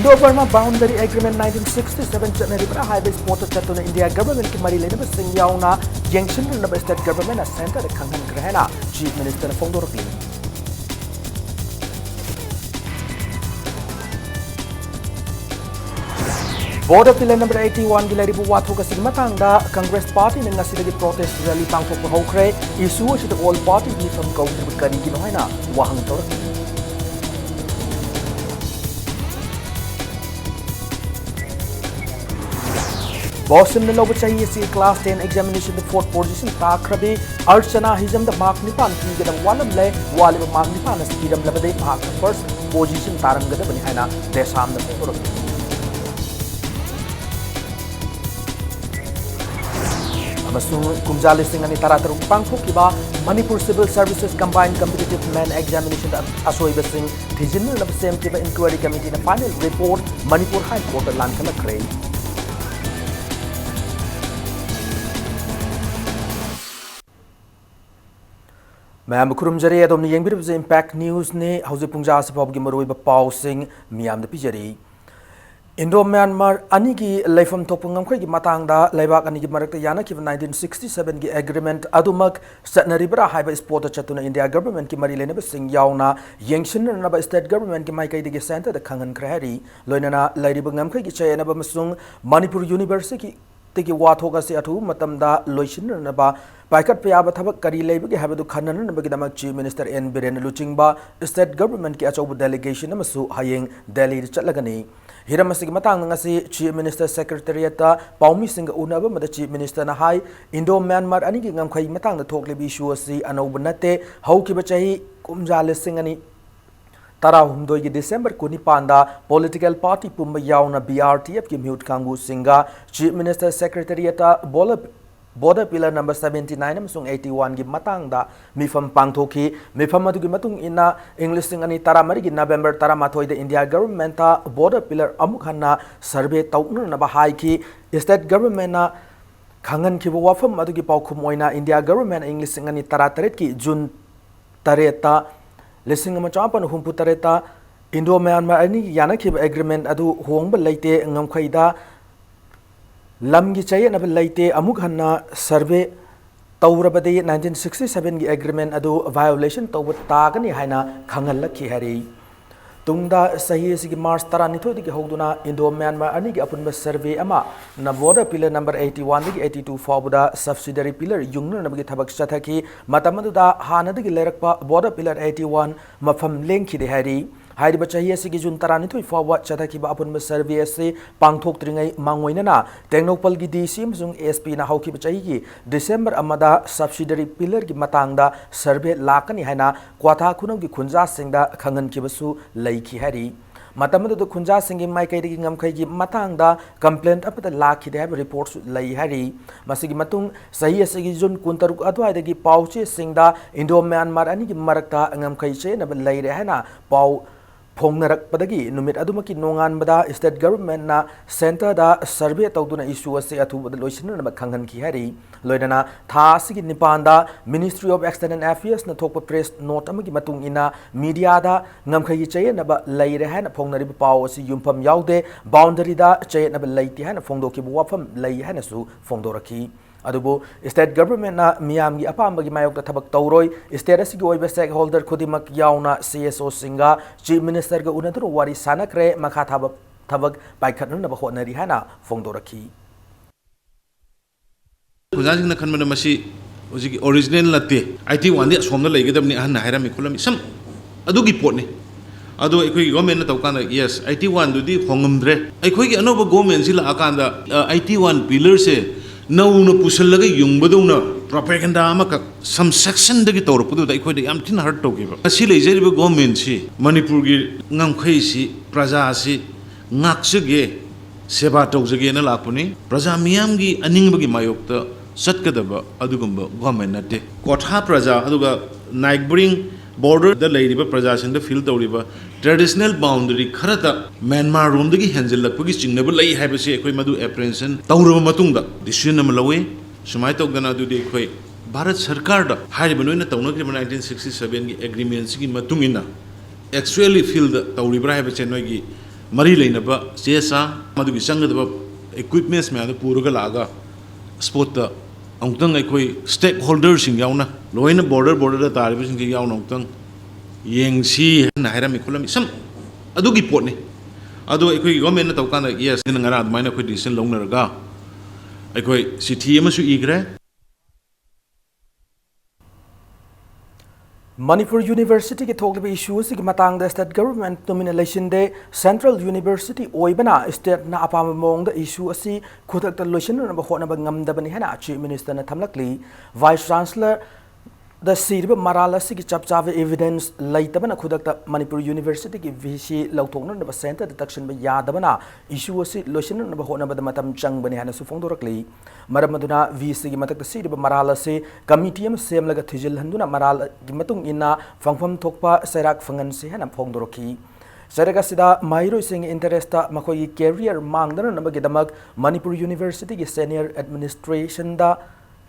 Indo-Burma Boundary Agreement 1967 Chanaribra Highway Sport Chatuna India Government ki mari lena sing yauna Yangshin na state government a center Kanghan Grahena Chief Minister Fongdorkli Border Pillar number 81 Gilaribu Watuka Sigmatanga Congress Party in Nasiri protest rally Pangkok Hokre issue to the all party from Governor Kari Ginohina Wahang Torki Boston the Lobo Chahi Class 10 examination the fourth position Takrabi Archana Hizam the Mark Nipan Tiga the Walam Le Waliba Mark Nipan as Tiram Labade Park first position Taranga the Banana Desam the Photo. Amasung Kumjali Singh and Tarataruk Pangpukiba Manipur Civil Services Combined Competitive Men Examination Asoiba Singh Tijin of the same Kiba Inquiry Committee in a final report Manipur High Court Lankala Cray. Ma'am Kurumjari Adom Yangbir Impact News ne House Punja Sabab Gimaroiba Pau Singh Miam the Pijari. Indo Myanmar Anigi Lefam Topungam Kwegi Matanga Lebak Anigi Marakta Yana Kiv 1967 gi agreement Adumak Satnaribra Highway Sport Chatuna India government ki Mari Lena Sing Yauna Yangshin Naba state government ki Maika Digi Center the Kangan Krahari Loinana Ladibungam Kwegi Chayana Masung Manipur University Tiki Watoga Se Atu Matamda Loishin Naba Paikat Payaba Tabak Kari Labaki Habadu Kanan Bagdama Chief Minister N. Biren Luchingba state government ki Achobu delegation Namasu Haying Delhi Chatlagani Hiramasig Matang Nasi Chief Minister Secretariat Paumi Singh Unaba Mada Chief Minister Nahai Indo Myanmar Anigi Ngamkai Matang the Tokli Bishu Si Anobanate Hauki Bachahi Kumjale Singani Tarahumdoi December Kunipanda Political Party Pumba Yauna BRTF Ki Mute Kangu Singa Chief Minister Secretariat Border Pillar number 79 Amsung 81 gi matangda mifam pangthoki mifam adu gi matung ina English singani taramari gi November taramatoi the India government ta Border Pillar amukhanna survey taukna na bahai ki state government na khangan ki wafam adu gi paukhum oina India government English singani tarataret ki June tareta lising amachapan humpu tareta Indo Myanmar ani yana ki agreement adu hongba leite ngamkhaida Lamgi Chay and Laite Amukhanna survey Taurabadi 1967 gi agreement adu violation Tawat Tagani Haina Kangalaki Hari Tungda Sahi Sigi Mars Taranito di Hoduna Indo Myanmar Anigi upon survey Ama Navoda pillar number 81 82 Fabuda subsidiary pillar Jungna Nabagi Tabak Sataki Matamaduda Hana di Lerakpa border pillar 81 Mafam Lenki de Hari Haidi Bachahi Sigi Jun Taranito forward Chatakiba upon survey se Pangtok Tringai Mangoinana Technopal gi DC Mzung SP na Hauki Bachahi December Amada subsidiary pillar gi Matangda survey Lakani Haina Kwata Kunam gi Kunja Singda Kangan Kibasu Laiki Hari Matamadu the Kunja Singi Maika Ngamkai Matangda complaint up the Laki they have reports Lai Hari Masigi Matung Sahi Sigi Jun Kuntaruk Adwa the Pauchi Singda Indo Myanmar Anigi Marakta Ngamkai Chen of Lai Hana Pau Pongnarak Padagi, Numit Adumaki Nongan Bada, state government na center da survey Tauduna issue se atu the Loishan Kangan Kihari, Loidana, Tasiki Nipanda, Ministry of External Affairs, Natopa Press, Notamaki Matung ina, Media da, Namkai Chay, Naba Layrehan, Pongnari Power, Yumpam Yaude, Boundary da, Chay Naba Laitihan, Fondoki Wapam, Layhanasu, Fondoraki. Adubo state government na Miami Apambagi Mayok the Tabak Tauroi, state Sigoi stakeholder Kudimak Yauna CSO Singa, Chief Minister Unadru Wari Sanakre, Makataba Tabak by Katuna Bahonari Hana, Fondoraki. Kuzang Kanamasi original latte. I think one day from the Lake of Nihan Hiramikulam, some Adugi Pony. Ado equi government Tokana, yes, IT1 do the Hongumdre. I quick another government Zilla Akanda, IT1 pillars say. No pusalaga yung baduna propaganda amaka some section the gitor pudu da ikoi am tin hard to give asile jeribe government si Manipur gi ngamkhai si praja si ngaksege seba tawjage na lakpuni praja miyam gi aningbagi mayokta satkadaba adugumba government nate kotha praja aduga neighboring border the ladiba praja sing the field tawriba traditional boundary kharata Myanmar room the Hansel Pugis Chingnable lay have a say madu apprehension Tauro Matunda decision Malawi Sumai Togana do the equa Bharat Sarkarda Haribanuna Taunaki 1967 agreements in Matungina actually filled the Tauribra have a chenogi mari leinaba chesa madugi changadaba equipments me adu puraga laga spot ta amtang aikoi stakeholders sing yauna loina border da tariba sing yauna amtang yengsi na hairami khulami sam adugi potni adu aikoi government na tawkana yes ni ngara admaina khoi decision longnaraga aikoi city amasu igre Manipur University ki thokliba issues ki matang da state government nomination de Central University oibana state na apam mong da issue asi khudak ta lotion na ba hona ba ngam da bani hana chief minister na thamlakli vice chancellor the sirba marala si ki chapchave evidence laitabana khudakta Manipur University ki vc lauthokna na center detection ba yadabana issue asi lotion na ba hona ba matam chang bani hana su phongdorakli maramaduna vc ki matak sirba marala se committee am sem laga thijil handuna marala ki matung ina phangpham thokpa sairak phangan se hana phongdoraki Sarega sida Mairo sing interesta makoi career mangdana nabagdamak Manipur University ki senior administration da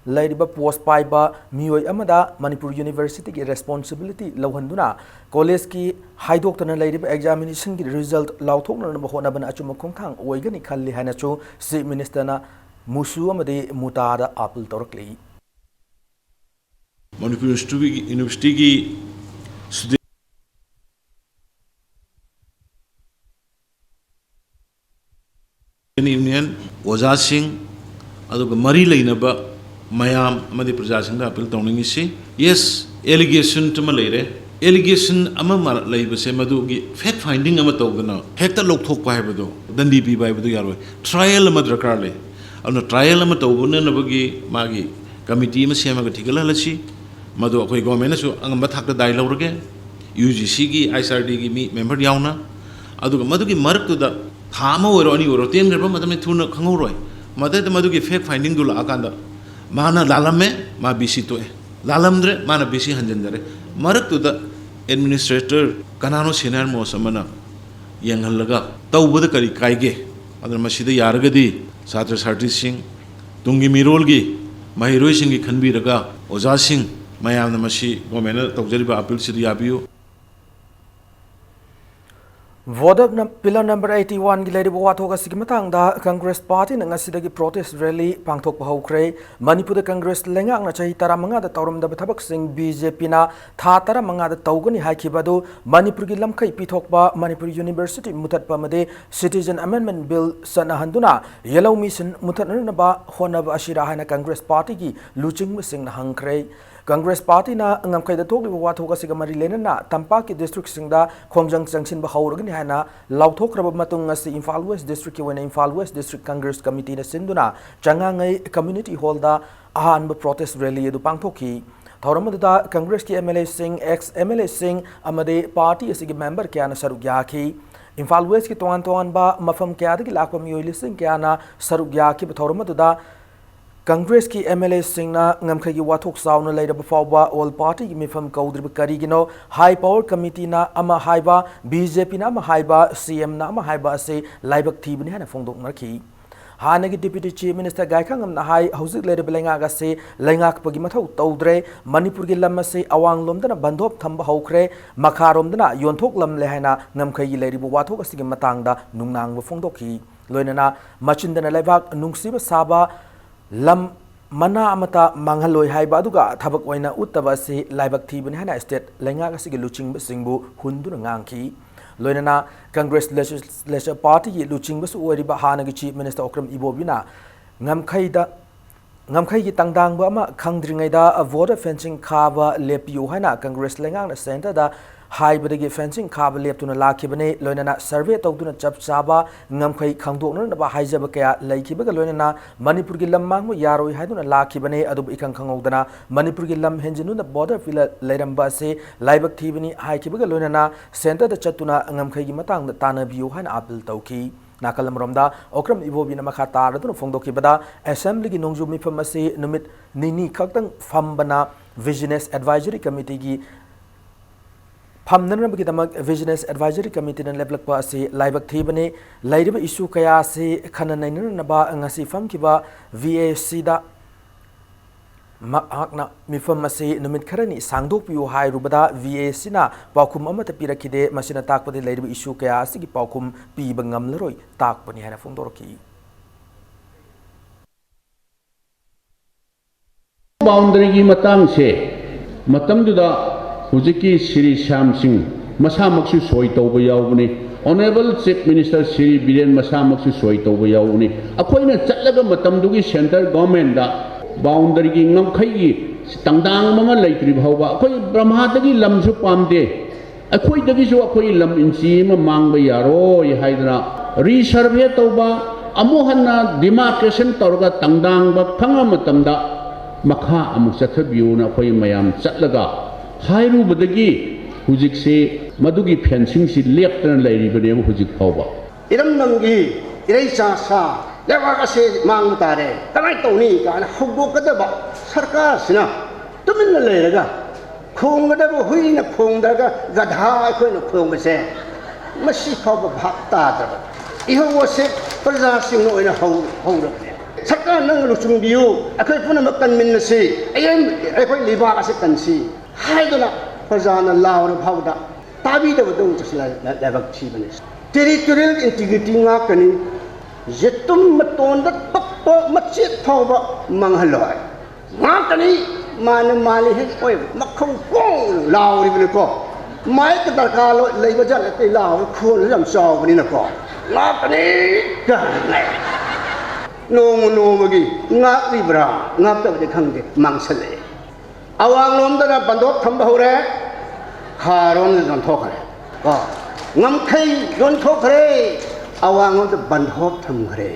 Ladiba post paiba mioi amada Manipur University ki responsibility lauhanduna college ki haidoktana ladiba examination ki result lauthokna na hona bana achuma khongthang oigani khalli hana chu si minister na musu amade mutada apul torkli Manipur University ki student union oza singh aduga mari leinaba mayam amadi praja singh da appeal tawningi si yes allegation tuma leire allegation ama leiba se madu gi fact finding ama tawgana hekta lokthok pa hebado dandi pi bai badu yaroi trial ama drakar le amna trial ama tawbuna nabagi magi committee ma sema ga thigala lasi madu akoi government su angamba thakta dai lawrage UGC gi ISRD gi mi member yauna aduga madu gi mark tu da thama oro ani oro ten garba madame thuna khangoroi madade madu gi fact finding dul akanda mana lalame ma BC to lalamdre mana BC hanjandare marak to the administrator kanano senior mo samana yanghalaga tawbada kari kaige adar masida yaragadi satra sarti singh tungi mirol gi mahiroi singh gi khanbi raga oza singh mayamna masi gomena tawjariba appeal sidi yabiyo Voda pillar number 81 gilai ribu wathoga sigimatang da Congress Party na ngasidagi protest rally pangthok pa haukre Manipur Congress lengang na chahi tara manga da tauram da bathabak sing BJP na tha tara manga da taugani haikibadu Manipur gi lamkai pithok ba Manipur University mutat pa made Citizen Amendment Bill sana handuna yellow mission mutat na ba hona ba ashira hana Congress Party gi luching sing na hangkre Congress Party na ngamkai da thokli wathoga sigamari lena na tampa ki district singda khongjang changsin ba hauragani hana lauthok raba matung ngasi Imphal West District ki wena Imphal West District Congress Committee na sinduna changangai community hall da ahan ba protest rally edu pangthoki thauramada Congress ki MLA Singh ex MLA Singh amade party asigi member kya na saruk yakhi Imphal West ki toan ba mafam kya da ki lakwa miyoi lising kya na saruk yakhi ba thauramada Congress ki MLA Singh na ngamkhai gi wathok sauna leira ba fawba all party gi mifam kaudri kari gino high power committee na ama haiba BJP na ama haiba CM na ama haiba se laibak thibni hana phongdok marki hana gi deputy chief minister gaikhang am na hai hauzik leira belenga ga se lengak pagi mathau tawdre Manipur gi lam se awang lom dana bandhop thamba haukre makharom dana yonthok lam le hana ngamkhai gi leiri bu wathok asigi matang da nungnang bu phongdokhi loinana machindana laibak nungsiba saba lam mana amata manghaloi haiba aduga thabak oina uttaba se laibak thibani hana state lenga ga sigi luching singbu hunduna ngangki loinana Congress Legislature Party gi luching bu ori ba hana gi chief minister Okram Ibobina ngamkhai gi tangdang ba ma khangdringai da voter fencing khaba lepiu hana Congress lenga na center da hai badagi fencing khaba leptuna lakhibane loinana survey tawduna chap chaba ngamkhai khangdokna na ba haijaba kaya laikhibaga loinana Manipur gi lam mangmu yaroi haiduna lakhibane adu ikang khangogdana Manipur gi lam henjinu na border fila leiramba se laibak thibani haikhibaga loinana center da chatuna ngamkhai gi matang da tanabiu haina appeal tawki nakalamromda Okram Ibobina makha taraduna phongdokibada assembly gi nongju mifam ase numit nini khaktang fambana Business Advisory Committee gi Pamnan bagi damak Business Advisory Committee nan leblak pa si laibak thibane lairiba issue kaya si khana nainana naba ngasi fam kiba VAC da ꯃꯍꯥꯛꯅ ꯃꯤꯐꯝ ꯑꯁꯤ ꯅꯨꯃꯤꯠ ꯈꯔꯅꯤ ꯁꯥꯡꯗꯣꯛꯄꯤꯌꯨ ꯍꯥꯏꯔꯨꯕꯗ VA ꯁꯤꯅ ꯄꯥꯎꯈꯨꯝ ꯑꯃꯠꯇ ꯄꯤꯔꯛꯈꯤꯗꯦ ꯃꯁꯤꯅ ꯇꯥꯛꯄꯗꯤ ꯂꯩꯔꯤꯕ ꯏꯁꯨ ꯀꯌꯥ ꯑꯁꯤꯒꯤ ꯄꯥꯎꯈꯨꯝ ꯄꯤꯕ ꯉꯝꯂꯔꯣꯏ ꯇꯥꯛꯄꯅꯤ ꯍꯥꯏꯅ ꯐꯣꯡꯗꯣꯔꯛꯈꯤ बाउंड्री की मतंग से मतंगदुदा हुजिकी श्री श्याम सिंह मसामक्सु सोई तौब यावनी honourable chief minister Shri Biren मसामक्सु सोई तौब यावनी अखोइना चटलगा मतंगदुगी सेंटर गवर्नमेंट दा बाउंड्री की ngमखैगी तंगदांग ममा लैत्रि भावबा अखोइ ब्रह्मादगी लमसु पामदे अखोइदगिसु अखोइ लम इंची म मांगबा यारोय हाइदना रीसर्वे तौबा अमोहन्ना डिमार्केशन तौरगा तंगदांग फंगा मतमदा मखा अमुक चथबियूना अखोइ मयाम चटलगा हाइरुबदगी हुजिक से मदुगी फेंसिंग से लेप्तन लैरिबने हुजिक फावबा इरम नंगी इरै सा लेवाक से मांग तारे कमाई तौनी काना हौगोकदबा सरकार सिना तुमिन लेरगा खोंगदबा हुइना खोंदगा गधा अखोइना खोंगसे मसी फावबा भाग तादबा इहोवसे प्रजा सिंह ओइना हौरबने सरकार नंग लुचुंबियु अखोइ पुनमक कनमिनसी अखोइ लिबाक से कनसी हाइदना प्रजाना लावर भावदा ताबीदबदों जसला लेबक छिबने territorial integrity ngakani yetum matonda pakpa machet thawba manghaloy ngakani man mali he oi makhong kong lawri bne ko mai ka darka lo leiba jal te law khol lam saw bni na ko ngakani ka ngai no magi ngak ri bra ngak ta de khang de mangsale awang lom da bandok thamba hore kharon jon thokare ko ngam khai jon thokare awang lom da bandok thamgare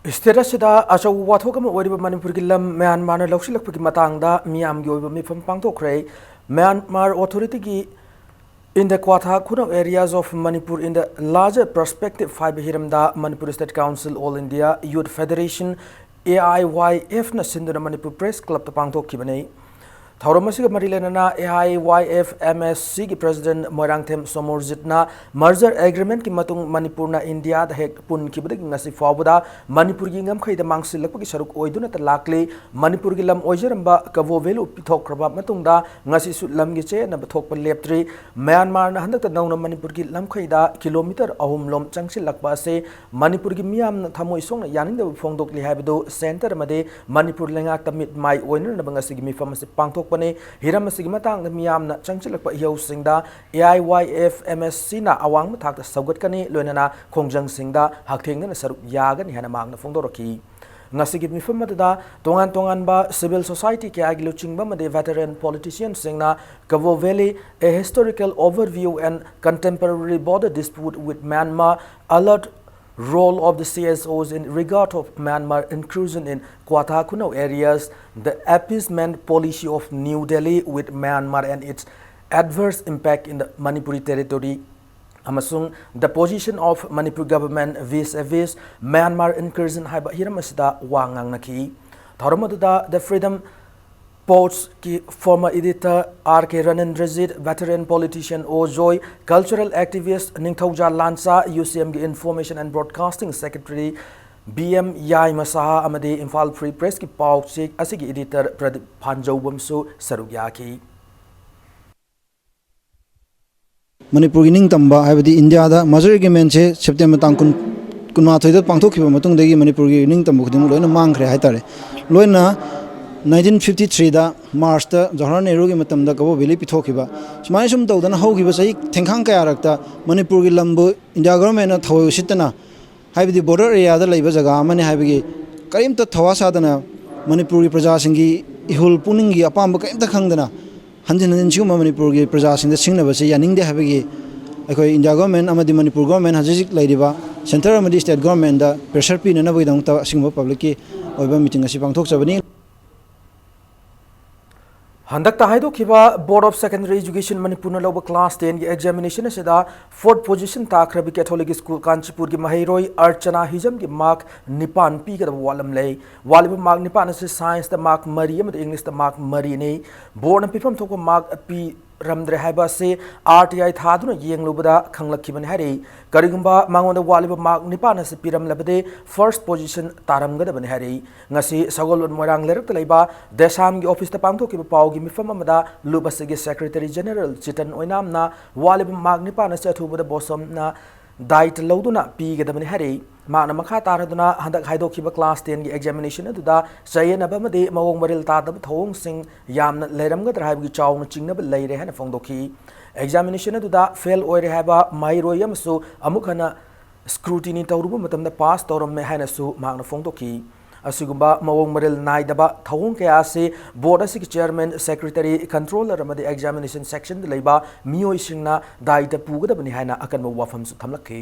state असिदा अचौ वाथोक अमा ओरिबा मणिपुर की lump Myanmar न लौसिलकपकी मतंगदा मियाम गी ओइबा मिफम पांगथोखरे Myanmar authority की in the Kwatha Kuno areas of Manipur in the larger perspective fiber hiramda Manipur State Council All India Youth Federation AIYF na sinduna Manipur Press Club ta pangthok khibane Thauramasiga Marilenana AIYF MSC ki President Moirangthem Somorjitna merger agreement ki matung Manipur na India da hek pun kibadagi ngasi fawbuda Manipur gi ngamkhai da mangsilakpagi saruk oiduna ta lakle Manipur gi lam oijaramba kavo velu pithokraba matungda ngasi su lam gi che na bathokpa leptri Myanmar na handak ta nauna Manipur gi lamkhai da kilometer ahum lom changsilakpa se Manipur gi miyam na thamoi song na yaning da phongdokli haibado center made Manipur lenga tamit mai oiner na bangasi gi mifam se pangthok pane hiram asigi matang miyam na changchilakpa hiau singda AIYF MSC na awang mathak ta saugat kani loinana khongjang singda haktheng na saruk yagani hana mang na phongdoraki ngasigi mifam da tongan ba civil society ke agilo chingba made veteran politicians singna Kavo Valley a historical overview and contemporary border dispute with Myanmar alert role of the CSOs in regard of Myanmar inclusion in Kwatha Kuno areas, the appeasement policy of New Delhi with Myanmar and its adverse impact in the Manipuri territory, amasung the position of Manipur government vis-a-vis Myanmar incursion haiba hiramasida wangang naki. Thauramada the Freedom Post की former editor R.K. Ranendrajit, veteran politician Ojoy, cultural activist Ningthauja Lansa, UCM की information and broadcasting secretary BM Yai Masaha amade Imphal Free Press की pouch से असigi editor Pradeep Phanjawamsu sarugya की Manipur की निंग तंबा है India दा मजर agreement से September तांग कुनमाथोइदा पांगथोखिबा मतुंगदगी मणिपुर की निंग तंबा खुदिंग लोइना मांगखरे हाइतारे लोइना 1953 दा मार्च दा जवाहरलाल नेहरू की मतमदा कबो वैली पिथोखिबा सुमाय सुम तौदना हौखिबा सही थेंखांग कयारक्ता मणिपुर की लंबु इंडिया गवर्नमेंट ना थौ सितना हाइबदी बॉर्डर एरिया दा लैबा जगह अमने हाइबगी करीमता थवा सादना मणिपुर की प्रजा सिंगी इहुल पुनिंगी अपाम कईमता खंगदना हंजिन हंजिन सिगुम मणिपुर की प्रजा सिंग सिंगनबसे यानिंगदे हाइबगी अखोई इंडिया गवर्नमेंट अमदी मणिपुर गवर्नमेंट हजिजिक लैरिबा सेंट्रल अमदी स्टेट गवर्नमेंट दा प्रेशर पीननबगीदमता सिंगबा पब्लिक की ओइबा मीटिंग असि पांगथोकचबनी Handak tahaido kiba Board of Secondary Education Manipur na loba class 10 ki examination asida 4th position takrabi Catholic School Kanchipur ki Mahairoi Archana Hijam ki mark nipan pi ka walam lei waliba mark nipan ase science da mark mari am English da mark mari nei board na pifam thoko mark pi रमद्रे हाइबा से RTI थादुना येंगलुबदा खंगलखिबन हारि करिगुंबा मांगोंदा वालिबा mark निपान से पिरमलबदे first position तारमगदबन हारि ngasi sagolon moirang lerek leiba desam gi office ta pangthokiba pawgi mifam amada lubasigi secretary general chitan oinamna waliba maak nipa na chathubada bosom na diet loduna pigedabani hari maana makha taraduna handak haidokiba class 10 gi examination aduda sayenaba made mawong maril tadab thong sing yamna leiramgadra haibgi chawna chingnaba leire hana fongdoki examination aduda fail oire haba mairoyam su amukhana scrutiny tawruba matamda pass tawramme hana su maana fongdoki असिगुंबा मवोंग मरिल नाइदबा थवोंग कया से board असि chairman secretary controller अमदि examination section लेबा मियोइ सिंगना दाइट पुगदबनि हाइना अकन वाफम सु थमलखि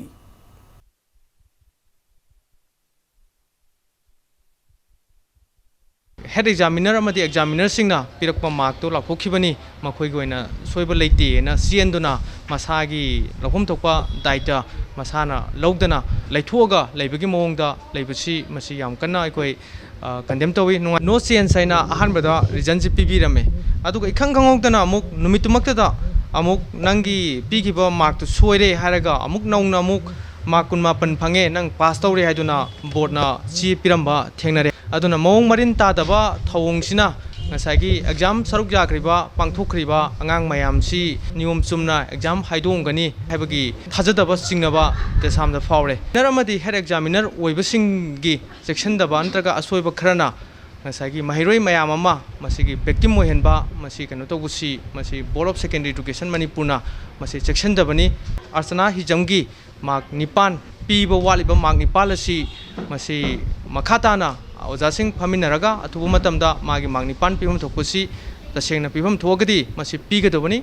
हेड एग्जामिनर अमदि एग्जामिनर सिंगना पिरकपा मार्क तो लाफोखिबनी मखोइ गोइना सोइबा लेते ना सियनदुना मसागी लफम थोपा दाइट मसाना लौदना लेथोगा लेबगी मोंगदा लेबसी मसी याम कन्ना अखोइ condemn Thowheeth no change हाइना अहानबदा region जि पिबिरमे अदुगा इखंग खंगौदना अमुक नुमितुमक्तदा अमुक नंगी पिगिबा मार्क तो सोइरे हारगा अमुक नौना अमुक मार्क 19 फंगे नंग पास तौरे हाइदुना बोर्डना ची पिरंबा थेंगनरे अदुना मौंग Marin तादबा थौंगसिना ngसाigi exam saruk jakriba pangthokriba angang mayam si niyom chumna exam haidongani haibagi thajadaba singnaba tesamda faure naramadi head examiner oibasinggi section daba antraga asoiba kharana ngsaigi mahiroi mayam ama masigi victim mohenba masi kano tobusi masi board of secondary education manipurna masi section dabani archana hijamgi mark nipan piba waliba mark nipal asi masi makhatana ओजासिंग फमिनरगा अथुबु मतमदा मागी मांगनि पान पिबम थोकपुसी तसेंगना पिबम थोगदी मसि पिगदबनी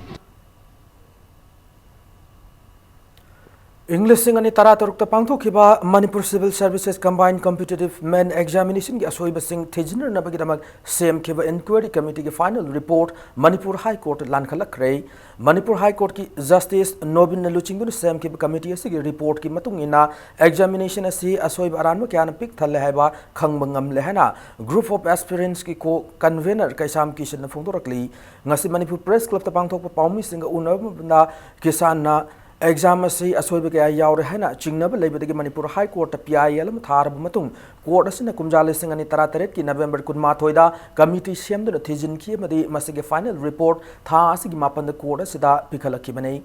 English singani tara tarukta pangthokhiba Manipur Civil Services Combined Competitive Men Examination gi asoiba sing thijiner nabagidamak sem khiba inquiry committee gi final report Manipur High Court lankhalakre Manipur High Court ki Justice Nobin Naluchingdu sem khiba committee asigi report ki matungina examination asi asoiba aranma kyan pik thalle haiba khangbangam lehana group of aspirants ki ko convener kaisam kishan phongdorakli ngasi Manipur Press Club ta pangthokpa paumi singa unabna kisan na exam asi asoiba kaya yaure hana chingnaba leibadagi Manipur High Court ta PIL am tharab matung court asina kumjale singani tara taret ki November 23 da committee semduna thijin ki madi masige final report tha asigi mapan da court asida pikhalaki banei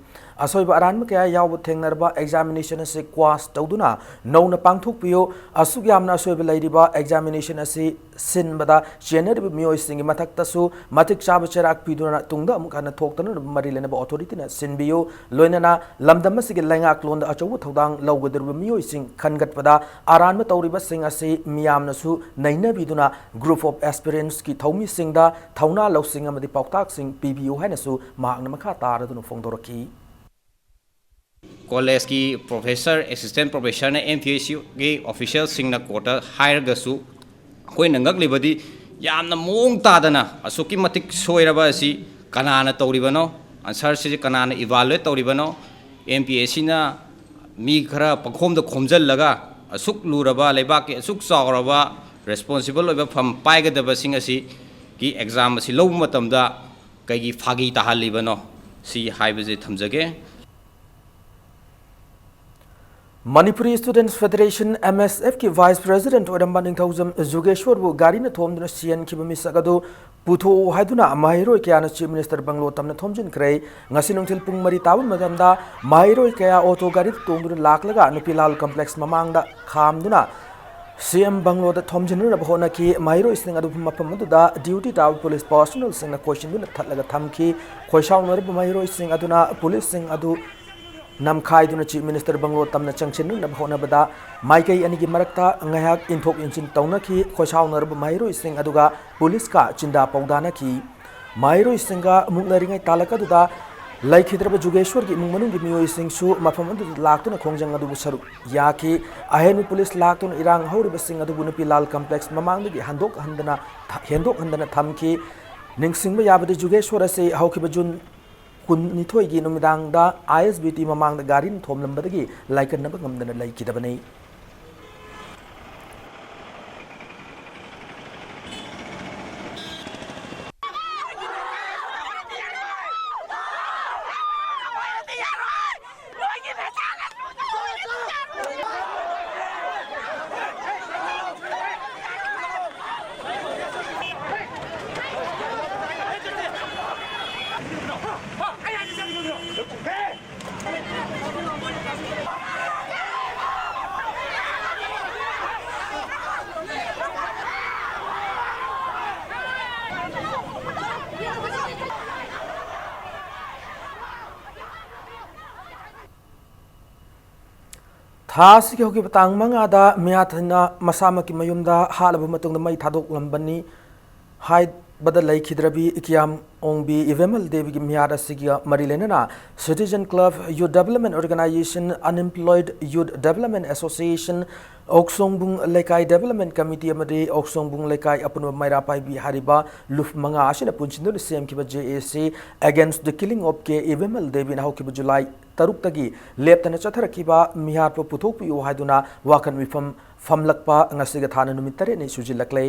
asoiba aranma kaya yaw thengnarba examination asi quas tawduna nauna pangthok piyo asug yamna asoiba leiriba examination asi sinbada general miyoi singi mathak tasu matik chaba cherak piduna tungda amukana thoktana mari lena authority na sinbiyo loinana lamdam asigi lengak londa achawu thodang lawgadirba miyoi sing khangatpada aranma tawriba sing asi miyamna su naina biduna group of aspirants ki thomi singda thauna lawsing amadi pauktak sing PBO haina su maakna makha taradunu fongdoraki college की professor assistant professor ने MPSU के official सिंगना Kota higher गसु कोई नंगक लिबदी यामना मोंग तादना असुकी मतिक सोइरबा असि कनाना तौरिबनो answer से कनाना evaluate तौरिबनो MPSC ना मी खरा पखोम the खोमजल लगा असुक लुरबा लेबा के असुक चावरबा रेस्पोंसिबल ओइबा फम पाइगदबा सिंग असि की एग्जाम असि लौ मतमदा कईगी फागी ताहलिबनो सी हाइबजे थमजगे Manipuri Students Federation MSF ki Vice President Odamba Ningthaujam Jugeshwar bu gari na thomduna sian ki bami sagadu putho haiduna mahiroi kaya na Chief Minister Banglo tamna thomjin krei ngasi nungthil pung mari tabu madamda mahiroi kaya auto gari tongduna laklaga Nupilal Complex mamangda khamduna CM Banglo da thomjin na bhona ki mahiroi sing adu mapam da duty taw police personnel sing na question duna thatlaga thamki khoisaw nar mahiroi sing aduna police sing adu nam khai duna Chief Minister Banglo tamna changchin na bhona bada maikai ani gi marakta ngayak inthok inchin tawna ki khoisaw nar mahiroi sing aduga police ka chinda pawdana ki mahiroi singa muknaringai talaka duda laikhidraba Jugeshwar gi mungmanung gi miyoi sing su mafam adu laktuna khongjang adu saru ya ki ahenu police laktuna irang hawriba sing adu Nupilal Complex mamang gi handok handana thamki ningsingba yabadi Jugeshwar ase hawkiba jun kun nithoi gi numidang da ISBT mamang da garin thomlambadagi laikan naba ngamdana laikidabani ꯊꯥ ꯑꯁꯤꯒꯤ ꯍꯧꯈꯤꯕ ꯇꯥꯡ 5ꯗ ꯃꯤꯌꯥꯊꯅ ꯃꯁꯥꯃꯛꯀꯤ ꯃꯌꯨꯝꯗ ꯍꯥꯠꯂꯕ ꯃꯇꯨꯡꯗ ꯃꯩ ꯊꯥꯗꯣꯛꯂꯝꯕꯅꯤ ꯍꯥꯏꯕꯗ ꯂꯩꯈꯤꯗ꯭ꯔꯕꯤ ꯏꯀꯤꯌꯥꯝ ꯑꯣꯡꯕꯤ ꯏꯕꯦꯃꯜ ꯗꯦꯕꯤꯒꯤ ꯃꯤꯌꯥꯠ ꯑꯁꯤꯒ ꯃꯔꯤ ꯂꯩꯅꯅ ꯁꯤꯇꯤꯖꯟ ꯀ꯭ꯂꯕ ꯌꯨꯠ ꯗꯦꯚꯂꯞꯃꯦꯟ ꯑꯣꯔꯒꯅꯥꯏꯖꯦꯁꯟ ꯑꯟꯑꯦꯝꯄ꯭ꯂꯣꯏꯗ ꯌꯨꯠ ꯗꯦꯚꯂꯞꯃꯦꯟ ꯑꯦꯁꯣꯁꯤꯌꯦꯁꯟ ꯑꯣꯛꯁꯣꯡꯕꯨꯡ ꯂꯩꯀꯥꯏ ꯗꯦꯚꯂꯞꯃꯦꯟ ꯀꯃꯤꯇꯤ ꯑꯃꯗꯤ ꯑꯣꯛꯁꯣꯡꯕꯨꯡ ꯂꯩꯀꯥꯏ ꯑꯄꯨꯟꯕ ꯃꯩꯔꯥ ꯄꯥꯏꯕꯤ ꯍꯥꯏꯔꯤꯕ ꯂꯨꯞ 5 ꯑꯁꯤꯅ ꯄꯨꯟꯁꯤꯟꯗꯨꯅ ꯁꯦꯝꯈꯤꯕ JAC against the killing of K Ibemal ꯗꯦꯕꯤꯅ ꯍꯧꯈꯤꯕ ꯖꯨꯂꯥꯏ 6ꯇꯒꯤ ꯂꯦꯞꯇꯅ ꯆꯠꯊꯔꯛꯈꯤꯕ ꯃꯤꯍꯥꯠꯄ ꯄꯨꯊꯣꯛꯄꯤꯌꯨ ꯍꯥꯏꯗꯨꯅ ꯋꯥꯀꯟ ꯃꯤꯐꯝ ꯐꯝꯂꯛꯄ ꯉꯁꯤꯒ ꯊꯥꯅ ꯅꯨꯃꯤꯠ 8ꯅꯤ ꯁꯨꯖꯤꯜꯂꯛꯂꯦ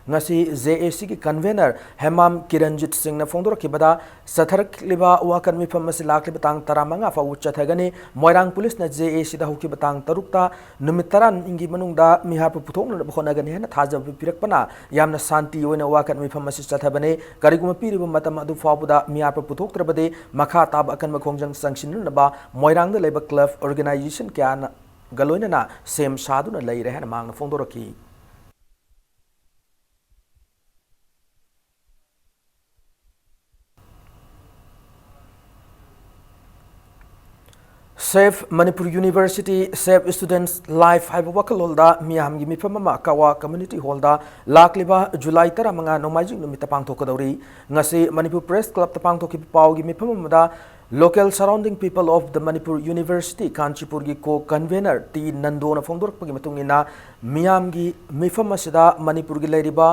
ngasi JAC ki convener Hemam Kiranjit Singh na phongdorkibada satharakliba wakan mifam masi lakliba tang 15 fawu chathagani Moirang police na JAC da hukiba tang 6ta numitaran ingi manungda miharpu puthokna bkhonagani hena thajab pirakpana yamna santi oina wakan mifam masi chathabane kariguma piriba matam adu fabuda miharpu puthoktrabade makha tab akan makhongjang sanctionnaba Moirang da leba club organization kya galoina na sem saduna leire hena mangna phongdoraki Save Manipur University Save Students Life haiba wakalolda miyamgi mifamama kawa community holda lakliba July 15 nomajing numita pangthokadori ngasi Manipur Press Club ta pangthoki pawgi mifamamada local surrounding people of the Manipur University Kanchipur gi co-convener T Nandona phongdorpagi matungina miyamgi mifamasida Manipur gi leiriba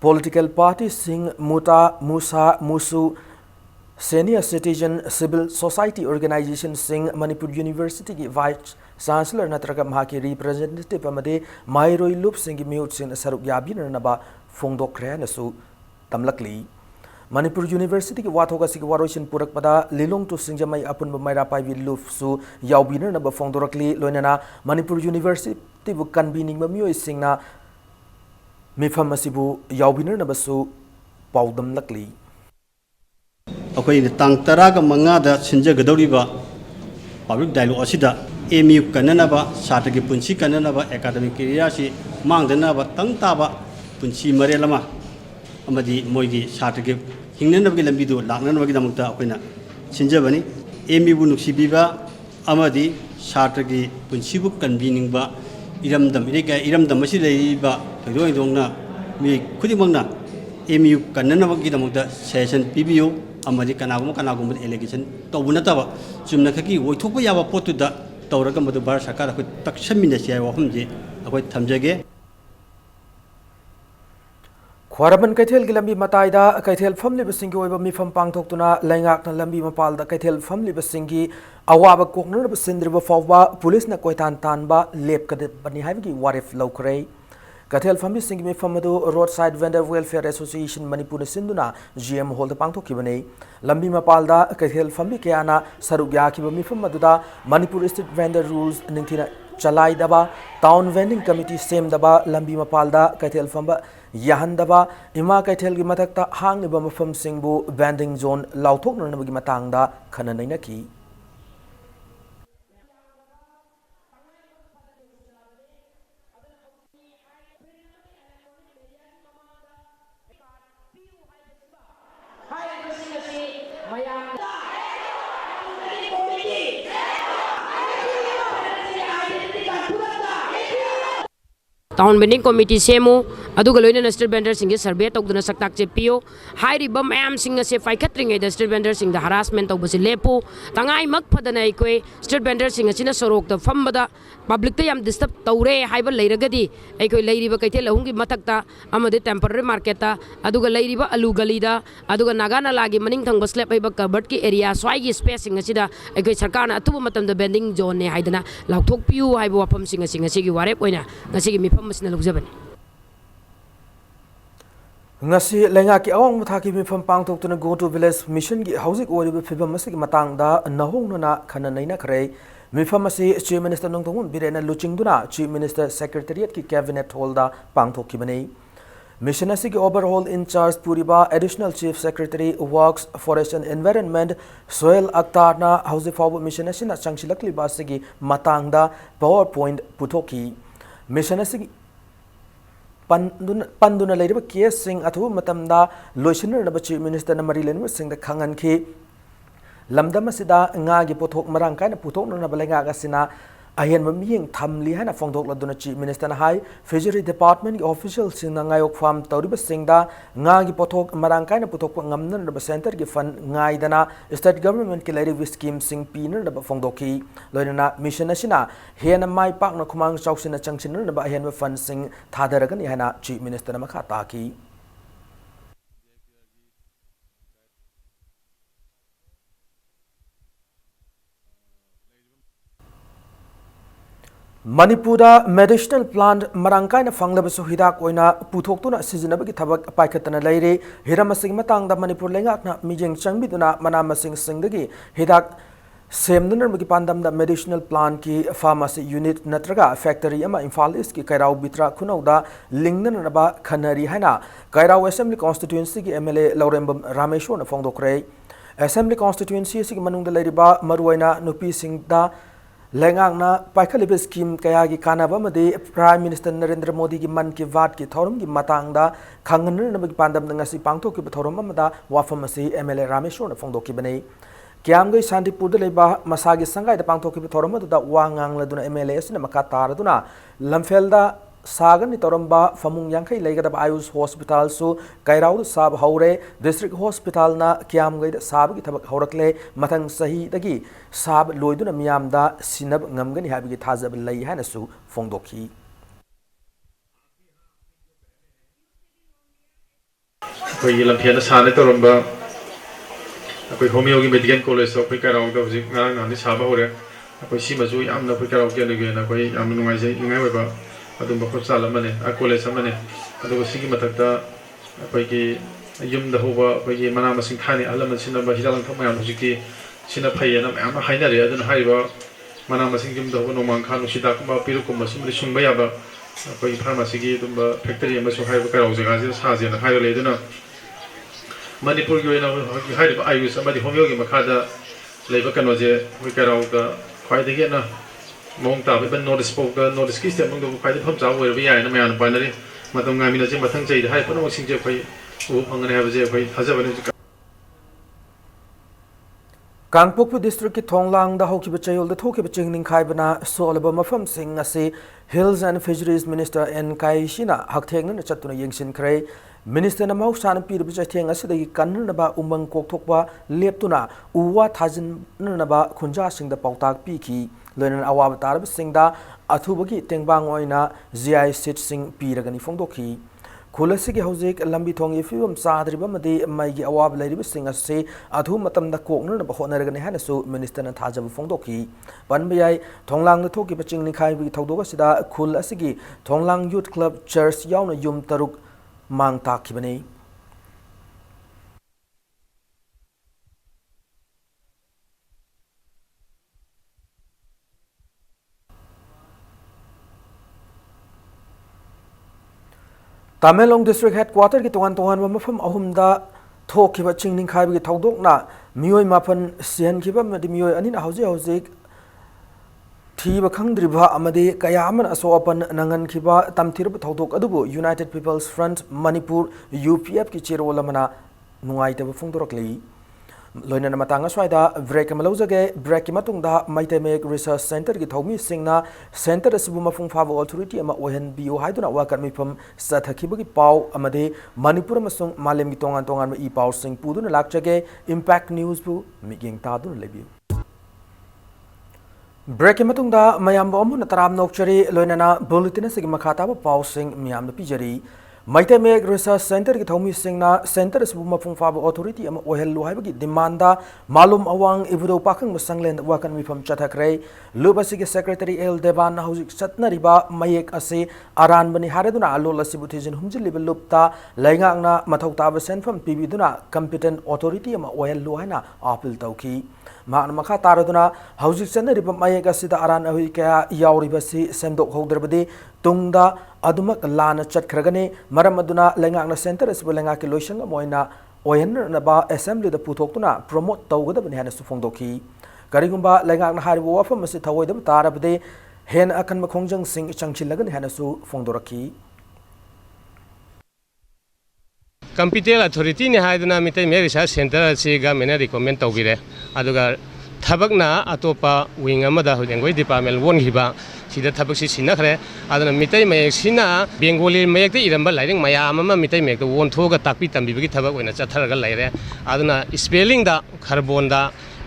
political parties sing muta musa musu Senior Citizen Civil Society Organization Singh Manipur University ki Vice Chancellor natraga mahaki representative amade Mairoi Loop Singh Mute Singh Saruk Yabin naba Phongdokre nasu tamlakli Manipur University ki wathoga sigi waroisin purakpada Lilong to Singjamai apun Maira Paivi Loop su Yaubin naba Phongdorakli loinana Manipur University bu convening mamioi singna mifam masibu Yaubin naba su paudam lakli ꯑꯩꯈꯣꯏꯅ ꯇꯥꯡ 15ꯗ ꯁꯤꯟꯖꯒꯗꯧꯔꯤꯕ public dialogue ꯑꯁꯤꯗ MU ꯀꯟꯅꯅꯕ ꯁꯥꯇ꯭ꯔꯒꯤ ꯄꯨꯟꯁꯤ ꯀꯟꯅꯅꯕ academic ꯀꯦꯔꯤꯌꯔꯁꯤ ꯃꯥꯡꯗꯅꯕ ꯇꯪ ꯇꯥꯕ ꯄꯨꯟꯁꯤ ꯃꯔꯦꯜ ꯑꯃ ꯑꯃꯗꯤ ꯃꯣꯏꯒꯤ ꯁꯥꯇ꯭ꯔꯒꯤ ꯍꯤꯡꯅꯅꯕꯒꯤ ꯂꯝꯕꯤꯗꯨ ꯂꯥꯛꯅꯅꯕꯒꯤꯗꯃꯛꯇ ꯑꯩꯈꯣꯏꯅ ꯁꯤꯟꯖꯕꯅꯤ MUꯕꯨ ꯅꯨꯡꯁꯤꯕꯤꯕ ꯑꯃꯗꯤ ꯁꯥꯇ꯭ꯔꯒꯤ ꯄꯨꯟꯁꯤꯕꯨ ꯀꯟꯕꯤꯅꯤꯡꯕ ꯏꯔꯝꯗꯝ ꯑꯁꯤ ꯂꯩꯔꯤꯕ ꯊꯣꯏꯗꯣꯛ ꯍꯦꯟꯗꯣꯛꯅ ꯃꯤꯑꯣꯏ ꯈꯨꯗꯤꯡꯃꯛꯅ MU ꯀꯟꯅꯅꯕꯒꯤꯗꯃꯛꯇ ꯁꯖꯦꯁꯟ ꯄꯤꯕꯤꯌꯨ amadi kanaguma allegation tawunataba chumna khaki woithokpa yaba potuda tawraga madu bar sarkar akoi taksamina sia wahumje akoi thamjage Khwaraban Kaithel gi lambi mataida Kaithel famli basingi oiba mifam pangthoktuna laingakna lambi mapalda Kaithel famli basingi awaba kokna basindriba fawba police na koitan tanba lepkade bani haibgi warif laukrei Kaithel famli singi mifam adu roadside vendor welfare association Manipur sinduna GM hall da pangthokibane lambi mapalda Kaithel famli kayana saruk yakiba mifam aduda Manipur state vendor rules ningthina chalai daba town vending committee same daba lambi mapalda Kaithel famba yahandaba ima Kaithel gi mathakta hangiba mafam singbu vending zone lauthokna nabagi matangda khananainaki Town Vending Committee semo aduga loina street vendor sing survey tawduna saktak che pio hairiba mayam sing se faikhatring the street vendor sing the harassment tawbase lepo tangai mak phadana ikoi street vendor sing asina sorok ta fambada public ta yam disturb tawre haiba leiragadi ikoi leiriba Kaithel ahungi mathakta amade temporary market ta aduga leiriba alu gali da aduga nagana lagi maning thang slab haiba cupboard ki area swai gi space sing asida ikoi sarkar na atuba matam da vending zone ne haidana lauthok piu haiba wapam sing gi warep oina ngasi gi mifam masina lugjabani ngasi lenga ki awang muthaki mifam pangthoktuna go to village mission gi housing oriba phibam masigi matangda nahongnuna khana naina khare mifam asi chief minister nongthongun birena luchingduna chief minister secretariat ki cabinet holda pangthokibani mission asigi overhaul in charge puriba additional chief secretary works forest and environment soil aktarna housing for mission asina changsilakli basigi matangda powerpoint puthoki mission asigi panduna leiriba case sing athu matamda loisinna ba chief minister na mari lenwa sing da khangan khi lamdam asida nga gi pothok marang kaina puthok na balenga gasina ahian mamiyeng thamli hana fongdok laduna chief minister na hai fishery department official sing na ngayok farm tawriba singda nga gi pothok marangkai na puthok ngamnan na center gi fan ngai dana state government ki lari scheme sing piner na fongdoki loina mission asina hena mai pak na khumang chausin na changchin na ba ahian fan sing thadaragan hana chief minister na makha taki Manipura medicinal plant marangkai na fanglabasu hidak oina puthoktu na sizinabagi thabak paikhatana leire hiramasing matangda Manipur lengak na mijeng changbiduna manamasing singdagi hidak semdunarmagi pandamda medicinal plant ki pharmacy unit natraga factory ama Imphal East ki Kairau Bitra khunauda lingnanaba khanari haina Kairau Assembly constituency ki MLA Laurembam Rameshwar na fongdokre Assembly constituency sigi manungda leiriba maruaina nupi singda Lengangna paikhalib scheme kaya gi kanaba made Prime Minister Narendra Modi gi man ki vat ki thorum gi matangda khangan na gi pandam ngasi pangthok ki thorum amada wafam asi MLA Rameshwar na fongdok ki bane kyam gai Santipur de leba masagi sangai da pangthok ki thorum da wangang laduna MLA asina makata raduna lamfelda sagan ni toramba famung yangkai legadab Ayush hospital su Kairau sab haure district hospital na kyam gai sab gi thabak haurakle mathang sahi dagi sab loiduna miyamda sinab ngamgani habigi thajab lei hana su fongdokhi koi lampiana sane toramba koi homeogi medical college so koi Kairau da hujik ngarang nani sab haure koi simaju yamna koi Kairau ke lege na koi yam nungai jai ngai weba adum bakho sala mane a college amane adu sigi matakta koi ki yum da hoba koi ki mana masing thani alam sina ba hidalang thamaya hujiki sina phayena ma ma hainare adun haiba mana masing yum da hoba nomang khanu sida kuma piru kuma simri sungba ya ba koi pharmacy gi dum ba factory ama so haiba Kairau jaga ji sa je na hairo le duna Manipur gi na haiba Ayush amadi homeogi makhada leiba kano je koi Kairau da khwai de na mong ta ben notice pok notice ki stem mong do khai de pham chaw wer bi ai na mayan binary matam nga mina je mathang chei hai pano sing je phai u phangane ha je phai thaja bane Kangpokpi district ki Thonglang da hokiba chayol da thokiba chingning khaibana solaba mafam sing ase Hills and Fisheries Minister N Kai Shina hakthengna na chatuna yengsin krai Minister na mau sana pi rubi chatheng ase dagi kanna na ba umang kok thokwa leptuna uwa thajin na ba khunja sing da pautak pi ki loinan awab tarab sing da athubagi tengbang oina GI sit sing pi ragani fongdokhi Khulasi ki hojik lambi thong ifim sadriba made mai gi awab lairiba sing ase adhu matam da kokna na bahona ragani hana su minister na thajab fongdokhi panbayai Thonglang na thoki paching ni khai bi thogdoga sida khul asigi Thonglang Youth Club Church yauna yum taruk mang takhibani Tamelong District Headquarter ki tongan mafam ahumda thokiba chingning khaibi ki thodokna mioi mapan sian kiba madi mioi anin hauji thiba khangdriba amadi kayaman asopan nangan kiba tamthirba thodok adubu United People's Front Manipur UPF ki chirol amana nungaitaba phungdorakli loinana matanga swaida break amalojage break ki matungda maitemek research center ki thomi singna center asibu mafung phava authority ama ohen bio haiduna wakan mifam sathakibagi pau amade Manipur amasung malem ki tongan i pau sing puduna lakjage impact news bu miging tadun lebi break ki matungda mayam bo amuna taram nokchari loinana bulletin asigi makhata ba pau sing miyam na pijari Maitemek Research Center ki thomi singna center asibu mafung phava authority ama ohelu haibagi demanda malum awang ibudo pakhang masanglen wakan mifam chathakrai lubasi ki secretary El Devan na hojik chatna riba mayek ase aran bani hareduna alol asibu thijin humjil level lupta laingangna mathau taba senfam pibiduna competent authority ama ohelu haina appeal tauki maan makha taraduna hojik chatna riba mayek asida aran ahui kaya yauribasi semdok hogdrbadi tungda adumak lana chatkragane maram aduna lengakna center asibu lengaki loisanga moina oyenna ba assembly da puthokuna promote tawgadabani hana su fongdokhi karigumba lengakna haribu wafam asi thawoidam tarabde hen akan makhongjang sing changchilagani hana su fongdorakhi Competent authority ni haiduna mitai me research center si government recommend tawbire aduga थबकना अतोपा wing अमदा होजेंगोई department वोनखिबा सिदा थबक सिनखरे अदना मितै मयक सिना Bengali मयक इरंबा लाइरिंग मयाम अमा मितै मयक वोनथोगा ताकपि तंबिबगी थबक ओइना चथरगा लाइरे अदना स्पेलिंग दा खरबोंदा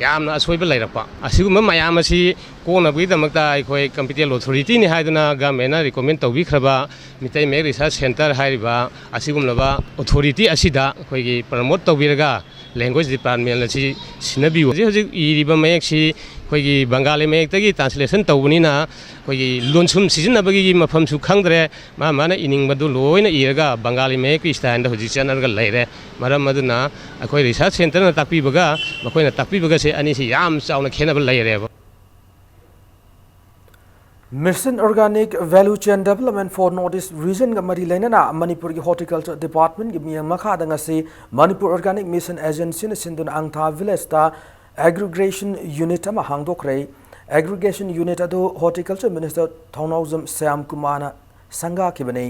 यामना असोइबा लाइरपा असिगुम मयाम असि कोनबगिदमक्ता अखोय कंप्यूटर अथॉरिटी नि हाइदना गवर्नमेंट रिकमेंड तौबिखरबा मितै मयक रिसर्च सेंटर हाइरिबा असिगुमलबा अथॉरिटी असिदा अखोयगी प्रमोट तौबिरगा लैंग्वेज डिपार्टमेंट असी सिनबियो हजिक इरिबा मयक सि अखोयगी बंगाली मयक ट्रांसलेशन तौबनिना अखोयगी लोनसुम सिजनबगी मफमसु खंगद्रे माना इनिंगबदु लोइना इरगा बंगाली मयक स्टाइल हजिक चनरगा लैरे मरम अदुना अखोय रिसर्च सेंटर ना ताकपिबगा मखोयना ताकपिबगा से अनिसि याम चावना खेनब लैरेबा Mission Organic Value Chain Development for Northeast Region ga mari lainana Manipur ki Horticulture Department gi miyang makhada ngasi Manipur Organic Mission Agency na sindun angtha village ta aggregation unit ama hangdokre aggregation unit adu Horticulture Minister Thonawjam Syam Kumana sanga kibani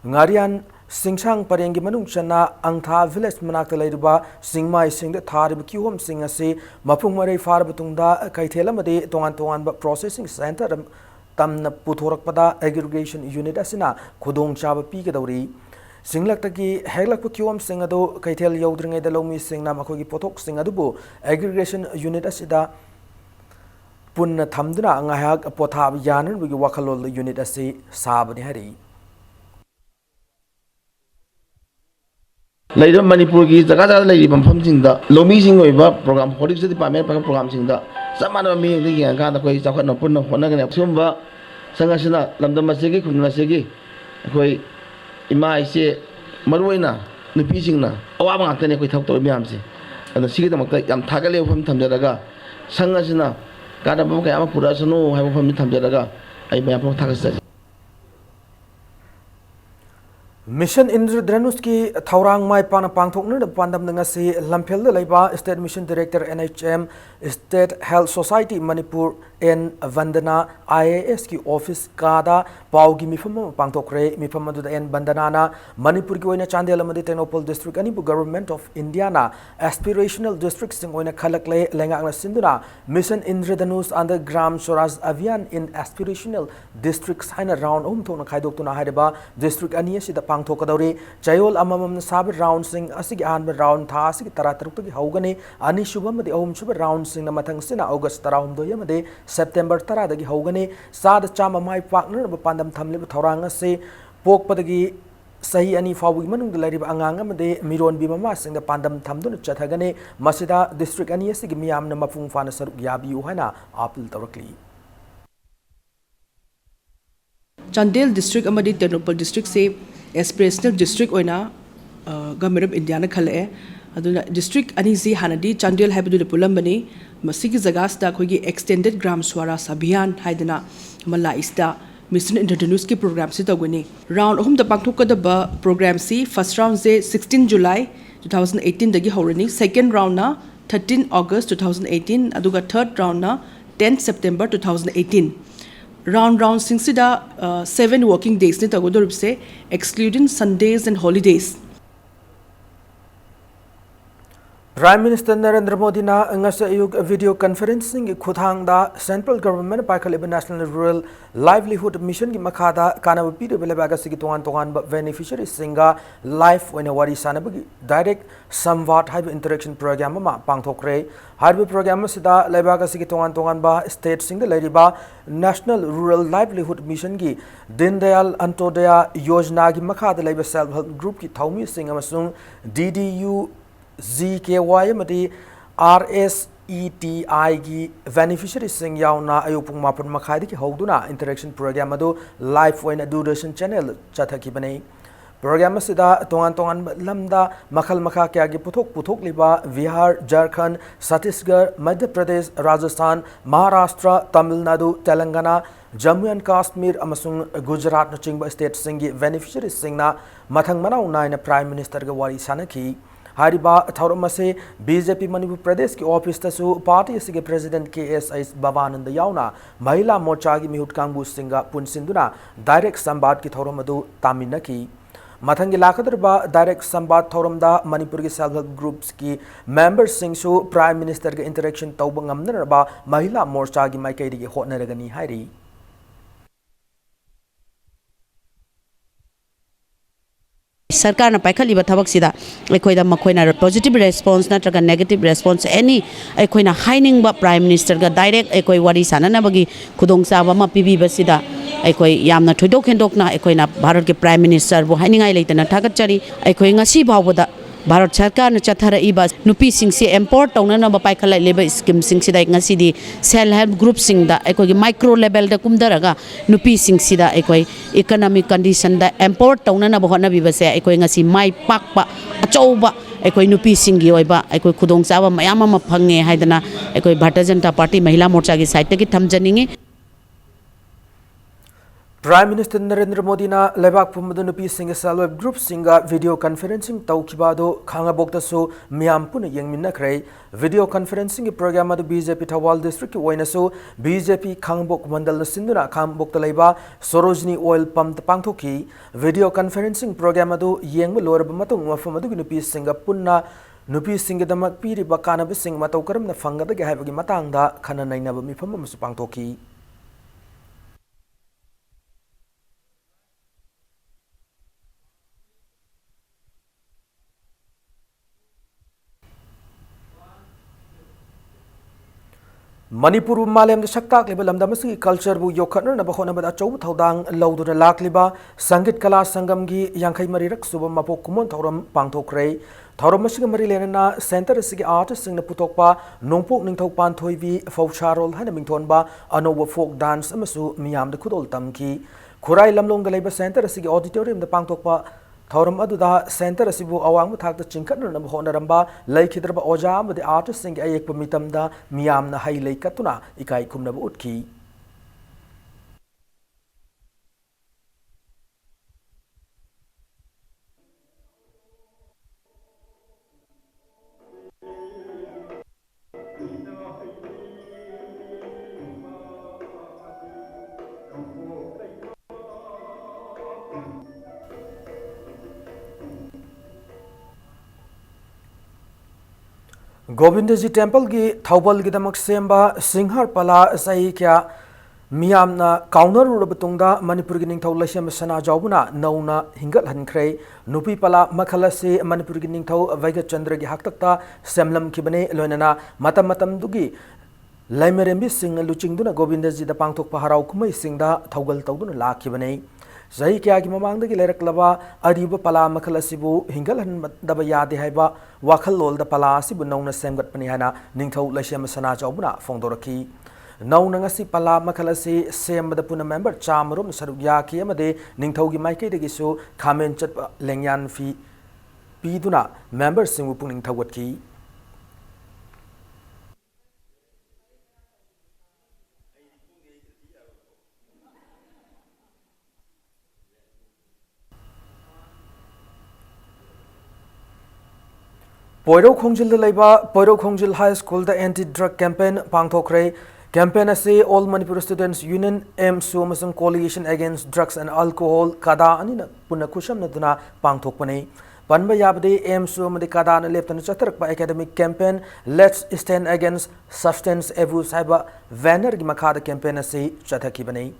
ngarian Singsang parengi manung chana angtha village manakta lairuba singmai singda tharib kiwom sing ase mapung marai far batungda kaithela made tongan processing center tamna puthorappada aggregation unit asina khudong chaba pi gadori singlakta heglakpa kiwam sing ado kaithel yodringai da lomi singna makhogi pothok sing adubu aggregation unit asida punna thamduna angahak pothab yanan bugi wakhalol unit ase sabani hari Later Manipur ki jaga lai bam sing da lomi sing oiba program horticulture department program sing da samana mi ngi yang ka da koi chakhat no pun no hona ga sumba sangasina lamdam masigi khumna sigi koi ima ise maruina nupi sing na awa ba ngate ne koi thak to mi am se ana sigi da makta yam thagale pham thamja daga sangasina ka da bam ka ama pura sunu hai pham thamja daga ai ma pham thakasa Mission Indradhanus ki Thaurang Mai Pana Pangthokna da Pandam Nangasi Lamphel da Laiba State Mission Director NHM State Health Society Manipur N Vandana IAS ki office kada paugi mifam pangthokre mifam adu da N Vandana na Manipur ki oina Chandel amadi Tenopal district ani government of India na aspirational district sing oina khalakle lenga na sinduna Mission Indradhanus under Gram Swaraj Abhiyan in aspirational districts haina round thona khaidok tuna haidaba district ani sida pangthokadori chayol amamam sab round sing asigi an round tha asigi tarataruk ki haugani ani shubam di ahum shub round sing na mathang sina August 12 yamade September 10 dagi haugani sad chama mai partner ba pandam thamle thorang ase pok padagi sahi ani fawi manung lari ba angang amade miron bi mama sing da pandam thamdun chathagane masida district ani asigi miyam na mafung fana saruk yabi uhana apil tawrakli Chandel district amadi Tenopal district se aspirational district oina government of India na khale aduna district ani si hanadi Chandel habidu de pulambani masigi jagas da khogi extended gram swaraj abhiyan haidana mala ista mission introduce ki program si tawgani round hum da pangthok da ba program si first round se 16 July 2018 dagi horani second round na 13 August 2018 aduga third round na 10 September 2018 round singsida 7 working days ni tagodor se excluding Sundays and holidays Prime Minister Narendra Modi na ngasa ayuk video conferencing khuthang da central government paikhalib national rural livelihood mission ki makhada kanaba pire belaga sigi tongan beneficiaries singa life when wari sanabagi direct samvat have interaction program ma pangthokre harbi program sida lebaga sigi tongan ba state sing da leriba national rural livelihood mission ki Din Dayal Antodoya Yojana ki makhada leba self help group ki thaumi sing amasung DDU ZKY mati RSETI gi beneficiary sing yauna ayupung mapun makhadi ki hogduna interaction program adu live when Doorshan channel chathaki bani program sida tongan lamda makhal makha kya gi puthok liba Bihar Jharkhand Chhattisgarh Madhya Pradesh Rajasthan Maharashtra Tamil Nadu Telangana Jammu and Kashmir amasung Gujarat na chingba state sing gi beneficiary sing na mathang manau na prime minister ga wari sanaki Hariba Thaurumase BJP Manipur Pradesh ki office tasu party sige president KSI Bhavananda yauna Mahila Morcha gi mihut kangbu singa punsinduna direct sambat ki thauramadu taminaki Mathangi Lakadarba Direct Sambat Thorumda Manipuri Self Help Groups ki members Singsu Prime Minister ke interaction Taubangam Naraba Mahila Morcha ki Maikadi Hotneragani Hairi. सरकार न पाइखलिबा थबक सिदा एकोइदा मखोइना positive response नत्रगा negative response एनी एकोइना हाइनिंग प्राइम मिनिस्टर गा डायरेक्ट एकोइ वारी साननबगी खुदोंचाबा मा पिबिबा सिदा एकोइ यामना थोइदोक हेंदोकना एकोइना भारत के प्राइम मिनिस्टर बो हाइनिंगाइ लेतना थागतचरी एकोइ ngasi बावबदा भारत सरकार न चथरइबा नुपी सिंगसे एम्पोर्ट तौननबा पाइखलाइ लेबा स्कीम सिंगसिदा ngasi सेल्फ हेल्प ग्रुप सिंगदा एकोइ माइक्रो लेवल दा कुमदरगा नुपी सिंगसिदा एकोइ इकोनॉमिक कंडीशन दा एम्पोर्ट तौननबा होनबिबसे एकोइ ngasi माइ पाकपा अचौबा एकोइ नुपी सिंगी ओइबा एकोइ खुदोंचाबा मयाम अमा फंगे हाइदना एकोइ भारतीय जनता पार्टी महिला मोर्चा की side Taqi थमजनिंगे. Prime Minister Narendra Modi na Lebak Pumadu Nupi Singh Self Help Group Singa video conferencing Taukibado Khangabokta so Miampuna Yangmina Kray video conferencing program adu BJP Thawal District ki Wainaso BJP Khangbok Mandal Sinduna Khambok Talaiba Sorojini Oil Pump Pangthoki video conferencing program adu Yang Lorabamatung Mafamadu Nupi Singa Punna Nupi Singh Damak Piri Bakana Singh Mataukaram na Fanga the Gahabagi Matanga Kana Nainaba Mifam Pangtoki. Manipur Malem the Shaktak level Lamdamasi culture bu Yokatner Nabahonabada Chow Taudang Lauduna Lakliba Sangit Kala Sangamgi Yankai Marirak Subam Mapo Kumon Tauram Pangtokray Tauramashika Marilena Center Sigi artist in the Putokpa Nongpok Ningtok Pantoivi Faucharol Hanamingtonba Anoba folk dance Amasu Miam the Kudol Tamki Kurai Lamlong Labor Center Sigi auditorium the Pangtokpa Thauram Aduda Center Sibu Awang Thak the Chinkatner Honaramba Lake Hidraba Ojam with the artist sing Ayek Pumitamda Miam na Hai Lake Katuna Ikai Kumnabu Utki. Govindaji Temple gi Thaubal gi damak semba Singhar Pala Sai kya Miyamna Counter Rubutungda Manipur gi Ningthau Lashem Sana Jawbuna Nauna Hingal Hankray Nupi Pala Makhalase Manipur gi Ningthau Vaiga Chandra gi Haktakta Semlam Kibane Loinana Matam Dugi Laimerembi Singh Luchingduna Govindaji the Pangtok Paharau Kumai Singda Thaugal Tauduna La Kibane Zai kya ki mamang da gilerak laba ariba pala makhala sibu hingal han daba yade haiba wakhal lol da pala sibu nauna semgat pani hana ningthau lashem sana chawbuna fongdoraki nauna ngasi pala makhala si sem da puna member chamrum sarugya ki amade ningthau gi maike de gisu khamen chat lengyan fi piduna member singu pung ningthau watki Poiro Khongjil the Laiba, Poiro Khongjil High School the anti-drug campaign Pangthokray campaign say all Manipur Students Union M Sumasang Coalition Against Drugs and Alcohol Kada Anina Punakusham Naduna Pangthokpane Panba Yabde M Sumadi Kada and Left and Chatak by academic campaign Let's Stand Against Substance Abuse Cyber Vanner Gimakada campaign say Chatakibane.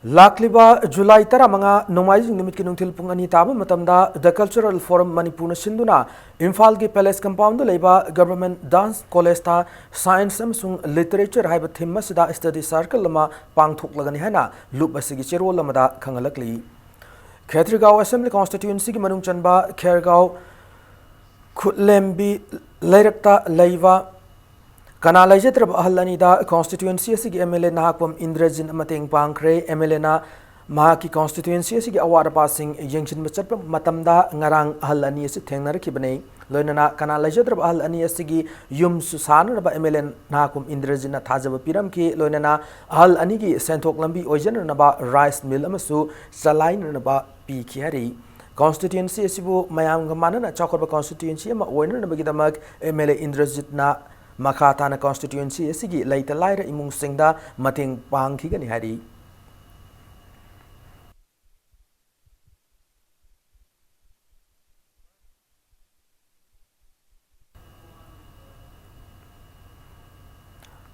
Lakliba July Taramanga Nomizing Nimit Kinuntil Pungani Taba Matamda the Cultural Forum Manipur Sinduna Infalgi Palace Compound Leba Government Dance College Science Samsung Literature Haiba Thimasida Study Circle Lama Pangthok Laganihana Lupasigi Chero Lamada Kangalakli Khatrigao Assembly Constituency Manung Chanba Khairgao Kutlembi Lairakta Laiva Kana Lajetrab Ahalanida constituency Sigi MLA Nahapum Indrajin Mateng Pankre MLA na Mahaki constituency Sigi Award passing Yangshin Machap Matamda Ngarang Ahalani Tengnar Kibane Loinana Kana Lajetrab Ahalani Sigi Yum Susana MLA Nahapum Indrajin Tajab Piram Ki Loinana Ahal Anigi Sentok Lambi Ojan Naba Rice Mill Amasu Salain Naba P. Kiari constituency asibu mayam gamana chakorba constituency ama oiner na bagidamak MLA Indrajit na makata na constituency asigi laita laira imung singda mating pangkhigani hari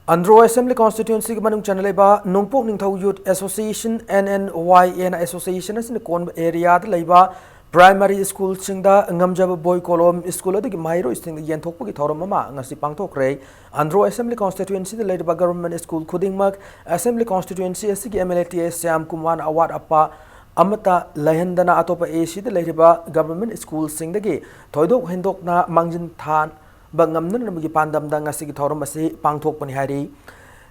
Andro Assembly constituency manung chanaleba Nungpok Ningthau Youth Association NNYN Association as in the Kon area the leba primary school singda ngamjab boy kolom school adigi mairo sting yenthokpu gi thorom mama ngasi pangthokre Andro Assembly constituency the leba government school khudingmak assembly constituency asigi MLA Syam Kumwan award appa amata lahendana atopa AC the leba government school singdagi thoidok hendokna mangjin than bangamna namgi pandam da ngasi gi thorom ase pangthok pani hari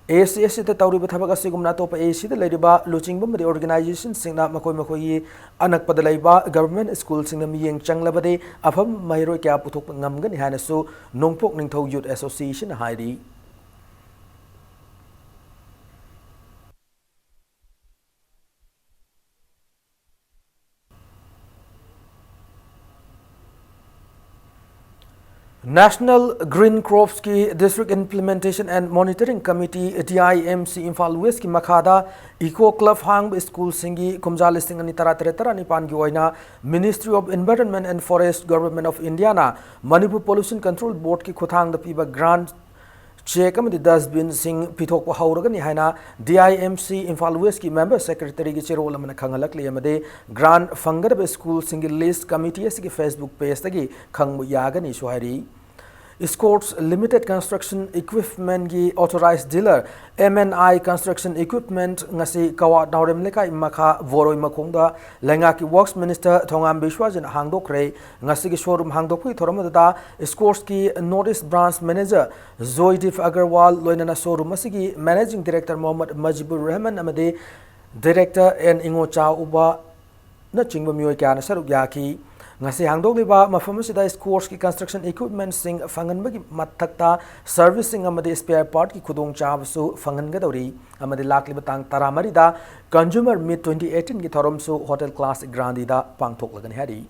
ACS te tawri bathabak ase gumna topa AC de leiba luchingba mari organization singna makoi makoi anak padalaiba government school singna miyeng changlabade afam mairo kya puthok ngamgani hanasu Nongpok Ningthau Youth Association hairi National Green Crops की District Implementation and Monitoring Committee DIMC Imphal West की मखादा Eco Club Hang School सिंगी कुमजा listing अनि तरा तरे तरा निपान की ओइना Ministry of Environment and Forest Government of India ना Manipur Pollution Control Board की खुथांग द पीबा grant check amadi dustbin sing pithok pa hauragani haina DIMC Imphal West ki member secretary ki chirol amana khangalakli amade grant fungerab school single list committee asigi Facebook page tagi khangmu yagani suhari Escorts Limited Construction Equipment gi authorized dealer MNI Construction Equipment ngasi kawa naurem lekai makha voroi makhongda lenga ki works minister Thongam Bishwajin hangdokre ngasi ki showroom hangdokui thoramada Escorts ki Northeast branch manager Zoidif Agarwal loinana showroom asigi managing director Mohammad Majibur Rahman amade director and Ingo Cha uba na chingba mioi kya na saruk yaki ngasi hangdok liba mafam sida Escorts ki construction equipment sing fangan bagi mathakta servicing amade spare part ki khudong chabasu fangan gadori amade lakli batang taramari da consumer meet 2018 ki thorom su hotel class grandi da pangthok lagani hari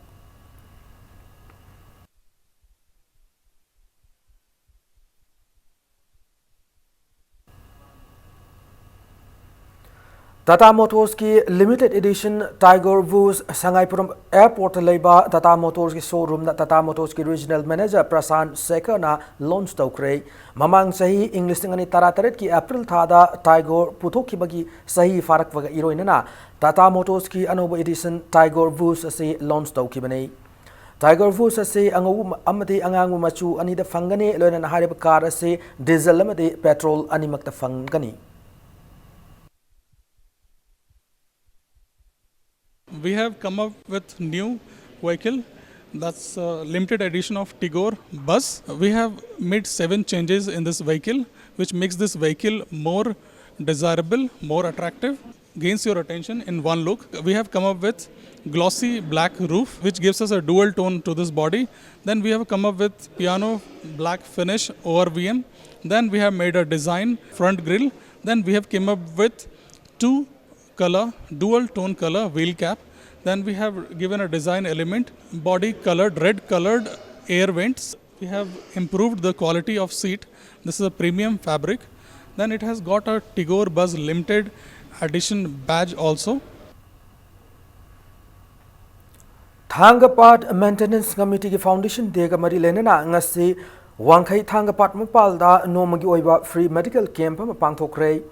Tata Motors की limited edition Tiger Woods Sangaipuram Airport leiba Tata Motors की showroom na Tata Motors की regional manager Prasant Sekhar na launch tawkre mamang sahi English tingani tarataret की April thada Tiger puthok की bagi sahi farak waga iroina na Tata Motors की anoba edition Tiger Woods ase launch tawki bane Tiger Woods ase angu amati angangu machu ani da fangane loina na harib car ase diesel amati petrol ani makta fangani We have come up with new vehicle that's a limited edition of Tigor bus. We have made 7 changes in this vehicle which makes this vehicle more desirable, more attractive, gains your attention in one look. We have come up with glossy black roof which gives us a dual tone to this body. Then we have come up with piano black finish over VM. Then we have made a design front grille. Then we have come up with 2 color, dual tone color wheel cap. Then we have given a design element, body colored, red colored air vents. We have improved the quality of seat. This is a premium fabric. Then it has got a Tigor Buzz limited edition badge also. Thangapat Maintenance Committee ki Foundation Dega Mari Lenana ngasi Wangkai Thangapat Mapalda Nomagi Oiba Free Medical Camp Pangthokre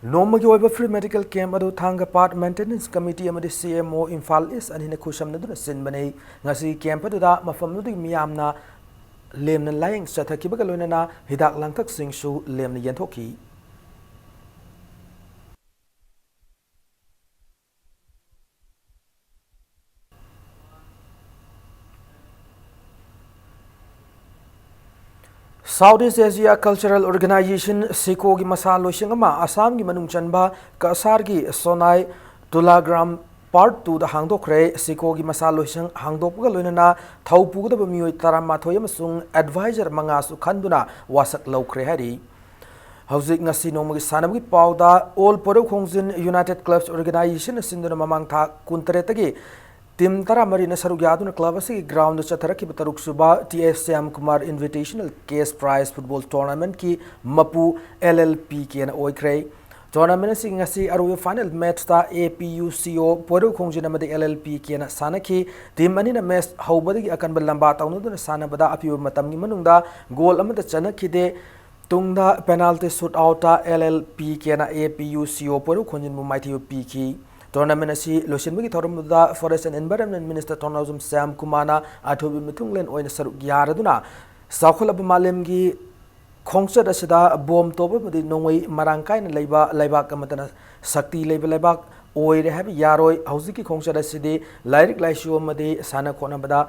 Nomagi Oiba Free Medical Camp adu Thangapat Maintenance Committee amadi CMO Imphal East anina khusham naduna sinbane ngasi camp adu da mafam nudi miyamna lemna laying sathaki baga loinana hidak langthak singsu lemna yenthoki Southeast Asia Cultural Organization SICO की मसा लोशिंगमा असम की मनुंग चनबा कसर की Sonai Tulagram part 2 द हांगदोखरे SICO की मसा लोशिंग हांगदोपगा लोइनना थौपुगदब मियोय तरामाथोय अमसुंग एडवाइजर मंगासु खंदुना वासक लौखरे हरि हौजिक ngasi नोमगी सानमगी पावदा ऑल पोरो खोंजिन यूनाइटेड क्लब्स ऑर्गेनाइजेशन सिंदुना ममांग था कुंतरे तगी टीम तरा मरीना सरुक यादुना क्लब असी ग्राउंड चथरकी तरुक सुबा TS Shyam Kumar invitational cash prize football tournament की मपू एलएलपी के ओइख्रे टूर्नामेंट सिंग असी अरुवे फाइनल मैच ता एपीयूसीओ पोरु खोंजिन अमदे एलएलपी के सानकी टीम अनिना मैच हौबदगी अकनब लंबा तौनुदुना सानबदा अपियो मतमगी मनुंगदा गोल अमदा चनखिदे तुंगदा पेनाल्टी शूट आउट एलएलपी के एपीयूसीओ पोरु खोंजिन मुमाइथि पीखी टूर्नामेंट असी लोसिनबगी थौरमदा forest and environment minister Thounaojam Shyam कुमारना अथोबी मिथुंगलेन ओइन सरुक यारदुना साखुलब मालेमगी खोंगचत असिदा बोम तोबमदी नोंगई मरांकाइन लेबा लेबाक अमतना शक्ति लेबा लेबाक ओइरे हैब यारोय हौजिकी खोंगचत असिदे लाइरिक लाइसु अमदी साना खोनबदा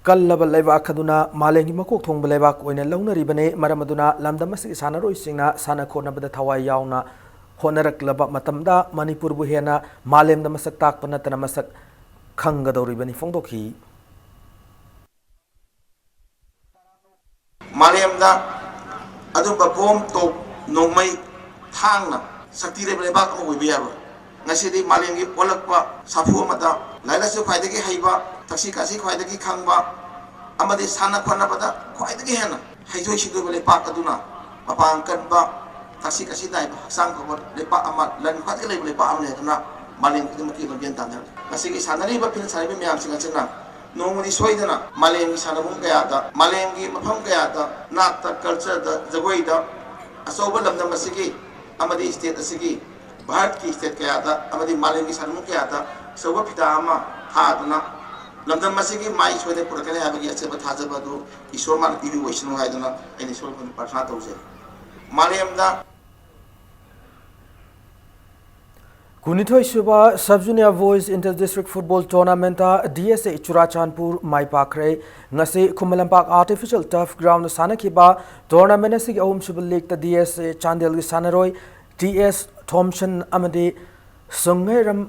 कल्लब लेबाक खदुना मालेंगी मकोक थोंब लेबाक ओइना लौनरिबने मरमदुना लमदमसि सानारोय सिंगना साना खोनबदा थवाई यावना होनरक्लब मतमदा मणिपुर बु हेना मालेमदा मसक ताकप नतना मसक खंगदौरिबनी फोंदोखी मालेमदा अदुबा बोम तो नोंमै थांगना शक्ति रे लेबाक ओइबे याबो ngasi मालेमगी ओलकपा साफु अमदा लाइलासु ख्वाइदगी हैबा तक्सी कासी ख्वाइदगी खंगबा अमदि साना खनबदा ख्वाइदगी हेना हैजोय सिदुबे लेबाक अदुना मपांग कनबा तक्सी कासी नाय हसांग खबर लेबाक अमा लन ख्वाइदगी लेबे लेबाक अमने तना मालेम की मकी लबियन ताना ngasi सानानि बा फिन सारिबे म्याम सिंगचना नोंमदी सोइदना मालेम सानबुं कयादा मालेम की मफम कयादा नाट कल्चर द जगोइदा असोब लमदम मसिगी अमदी स्टेट असिगी भारत की स्टेट कयादा अमदी मालेम की सानबुं कयादा सोब फिता अमा हादना लमदम मसिगी माइ सोइदे पुरकने हाबगी अचब थाजबदु ईश्वर मान पीबी वैष्णु हायदना एनि सोल प्रार्थना तौजे मालेमदा कुनिथोई सुबा sub junior boys inter district football tournament DSA Churachandpur माई पाखरे ngasi Khumanlampak artificial turf ground सानखिबा टूर्नामेंट असि अहुम सुब लीग डीएसए चांदेल की सानरोय टीएस थॉमसन अमदे संगैरम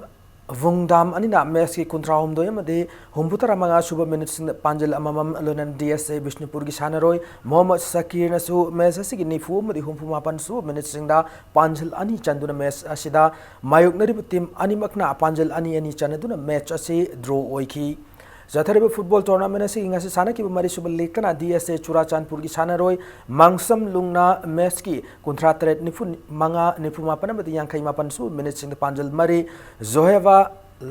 वुंगदाम अनिना मैच की कुंट्राहुम दोय अमदे हुमपुतरा मंगा सुब मिनट सिंग पांजल अममम लोनन डीएसए बिष्णुपुर की सानरोय मोहम्मद सकीर नसु मैच असि की निफु अमदे हुमपु मापन सु मिनट सिंगदा पांजल अनि चंदुना मैच असिदा मायुकनरिब टीम अनिमकना पांजल अनि अनि चनदुना मैच असि ड्रॉ ओइखी जथरब फुटबॉल टूर्नामेंट असि इंगसि सानकी मरी सुब लेकना डीएसए चुराचानपुर की सानरोय मांगसम लुंगना मैच की कुंट्रा तरेट निफु मंगा निफु मापन अमदे यांखै मापन सु मिनट सिंग पांजल मरी जोहेवा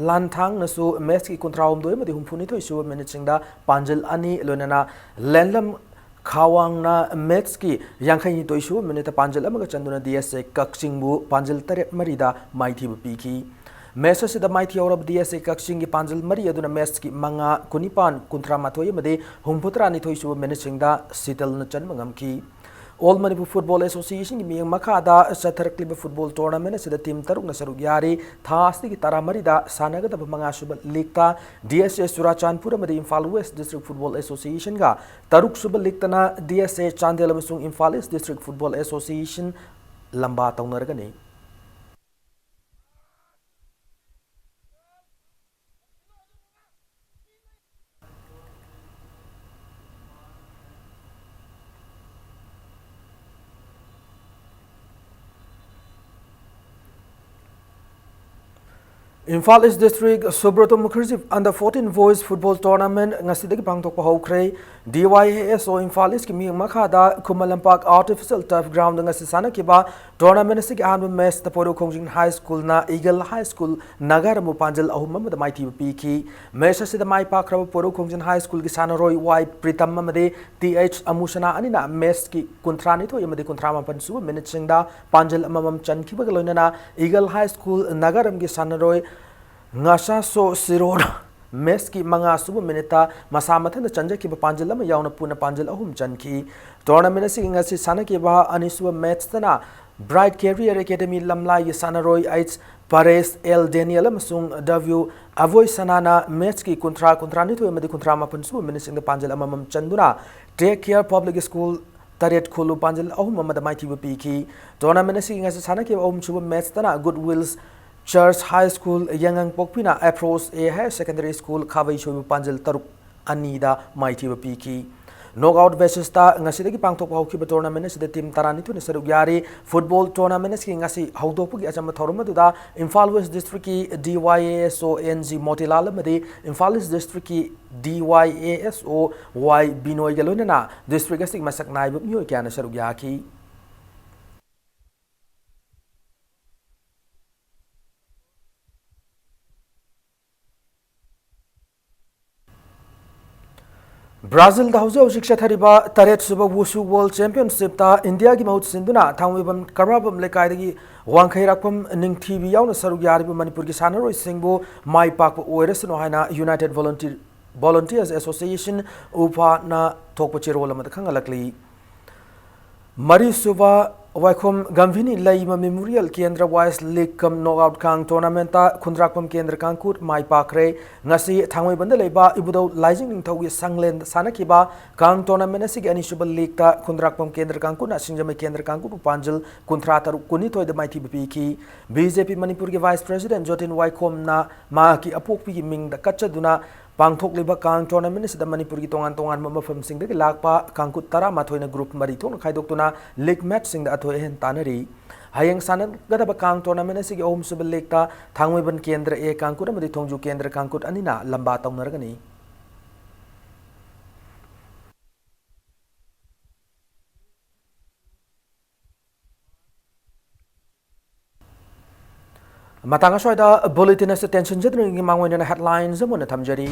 लांथांग नसु मैच की कुंट्रा हुमदोय अमदे हुमफुनि थोय सु मिनट सिंगदा पांजल अनि लोनना लेंलम खावांगना मैच की यांखै नि तोय सु मिनट पांजल अमगा चंदुना डीएसए कक्सिंगबु पांजल तरेट मरीदा माइथि पीखी मैच असिदा माइथि औरब डीएसए कक्सिंग की पांजल मरी अदुना मैच की मंगा कुनिपान कुंट्रा माथोय अमदे हुमपुत्रा निथोय सु मिनट सिंगदा सिटल न चनमंगमखी ऑल मणिपुर फुटबॉल एसोसिएशन की मियंग मखादा चथरक्लिब फुटबॉल टूर्नामेंट असिदा टीम तरुक न सरुक यारी थास्ति की तारा मरीदा सानगदब मंगा सुब लीगता डीएसए चुराचानपुर अमदे Imphal west district football association का तरुक सुब लीगतना डीएसए चांदेल अमसुंग Imphal east district football association लंबा तौनरगनी Imphal East District Subrata Mukherjee Under 14 Boys Football Tournament ngasidagi pangthokpa hokre DYASO Imphal East ki mi makhada Kumalampak Artificial Turf Ground ngasi sanakiba tournament asig ahanba match taporo Khongjin High School na Eagle High School Nagar Mupanjal ahum amada maiti piki match asida mai pakraba poro Khongjin High School ki sanaroi Y Pritam amade TH Amusana anina match ki kuntrani tho yamade kuntrama pansu minute singda Panjal amamam chankiba galonana Eagle High School Nagaram ki sanaroi ngasa so sirona mes ki manga subu minita masa mathana chanja ki panjal ama yauna puna panjal ahum chanki tournament si ngasi sana ki ba anisuba match tana Bright Career Academy lamla ye sanaroi aids Pares L Daniel amasung W Avoy sanana match ki kontra ni to emadi kontra ma pansu minising the panjal amam chanduna Take Care Public School Taret khulu panjal ahum amada maiti piki tournament si ngasi sana ki ahum suba match tana Goodwills Church High School Yangang Pokpina Approach A Higher Secondary School Khavai Shobu Panjal Taruk Anida Maiti Piki knockout basis ta ngasi dagi pangthok hauki ba tournament sida team tarani tu saruk yari football tournament ki ngasi haudok gi acham thorum du da Imphal West district ki DYASO NG Motilal madi Imphal East district ki DYASO Y Binoy galona district asik masak naib myo kya na saruk yaki Brazil da hauze hauzik chathariba taret suba wushu world championship ta India gi mahut sinduna thangwebam karabam lekai dagi wangkhai rakpam ningthibi yauna saruk yariba Manipur gi sanaroi singbo mai pak oirasno haina United Volunteers Association upa na thokpa chirol amada khangalakli Mari suba Waikhom Gamvini Laima Memorial Kendra Wise League Kam Knockout Kang Tournament ta Khundrakpam Kendra Kangkut Mai Pakre ngasi thangwei banda leiba ibudo Laijing Ningthawi Sanglen sanakiba Kang Tournament asigi Anisuba League ta Khundrakpam Kendra Kangkut na Singjamai Kendra Kangkut Panjal Kunthra taru kuni toy de maiti bpi ki BJP Manipur ge Vice President Jotin Waikhom na ma ki apokpi gi ming da kachaduna Pangthok liba Kang Tournament sida Manipur gi tongan tongan mafam sing de lakpa Kangkut tara mathoina group mari thong khaidok tuna league match sing da athoi hen tanari hayang sanan gadaba Kang Tournament asigi om subal league ta thangweban kendra e Kangkut amadi thongju kendra Kangkut anina lamba tawnargani Matanga soida bulletin as attention jadring mangwen na headlines amuna thamjari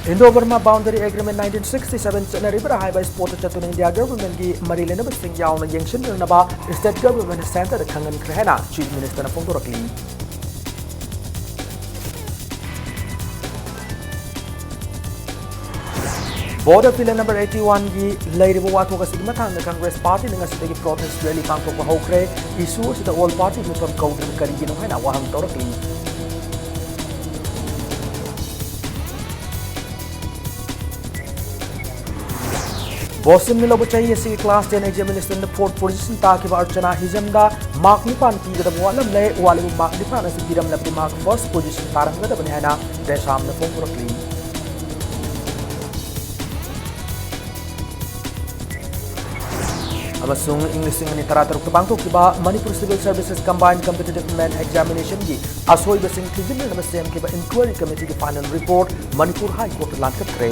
Indo-Burma Boundary Agreement 1967 chanari bara high by sport chatun India government gi marilena basing yauna yengshin na ba state government center khangan krehna chief minister na pongdorakli Border Bill number 81 gi leiribo watho ka sigma thang na Congress party ninga sidagi protest rally pangthok ba hokre issue sida all party mutam kaudrim kari gi no haina waham torakli Boston Milo Bachai si class 10 examination the fourth position ta ki Archana Hizamda mark nipan ki gada walam le walibu mark nipan as biram labdi mark first position taranga da bani hana desham na pongrakli Amasung English ni tarataruk tabangtok ki ba Manipur Civil Services Combined Competitive Men Examination gi asoi basing tijin na basem ki ba inquiry committee ki final report Manipur High Court lankat kre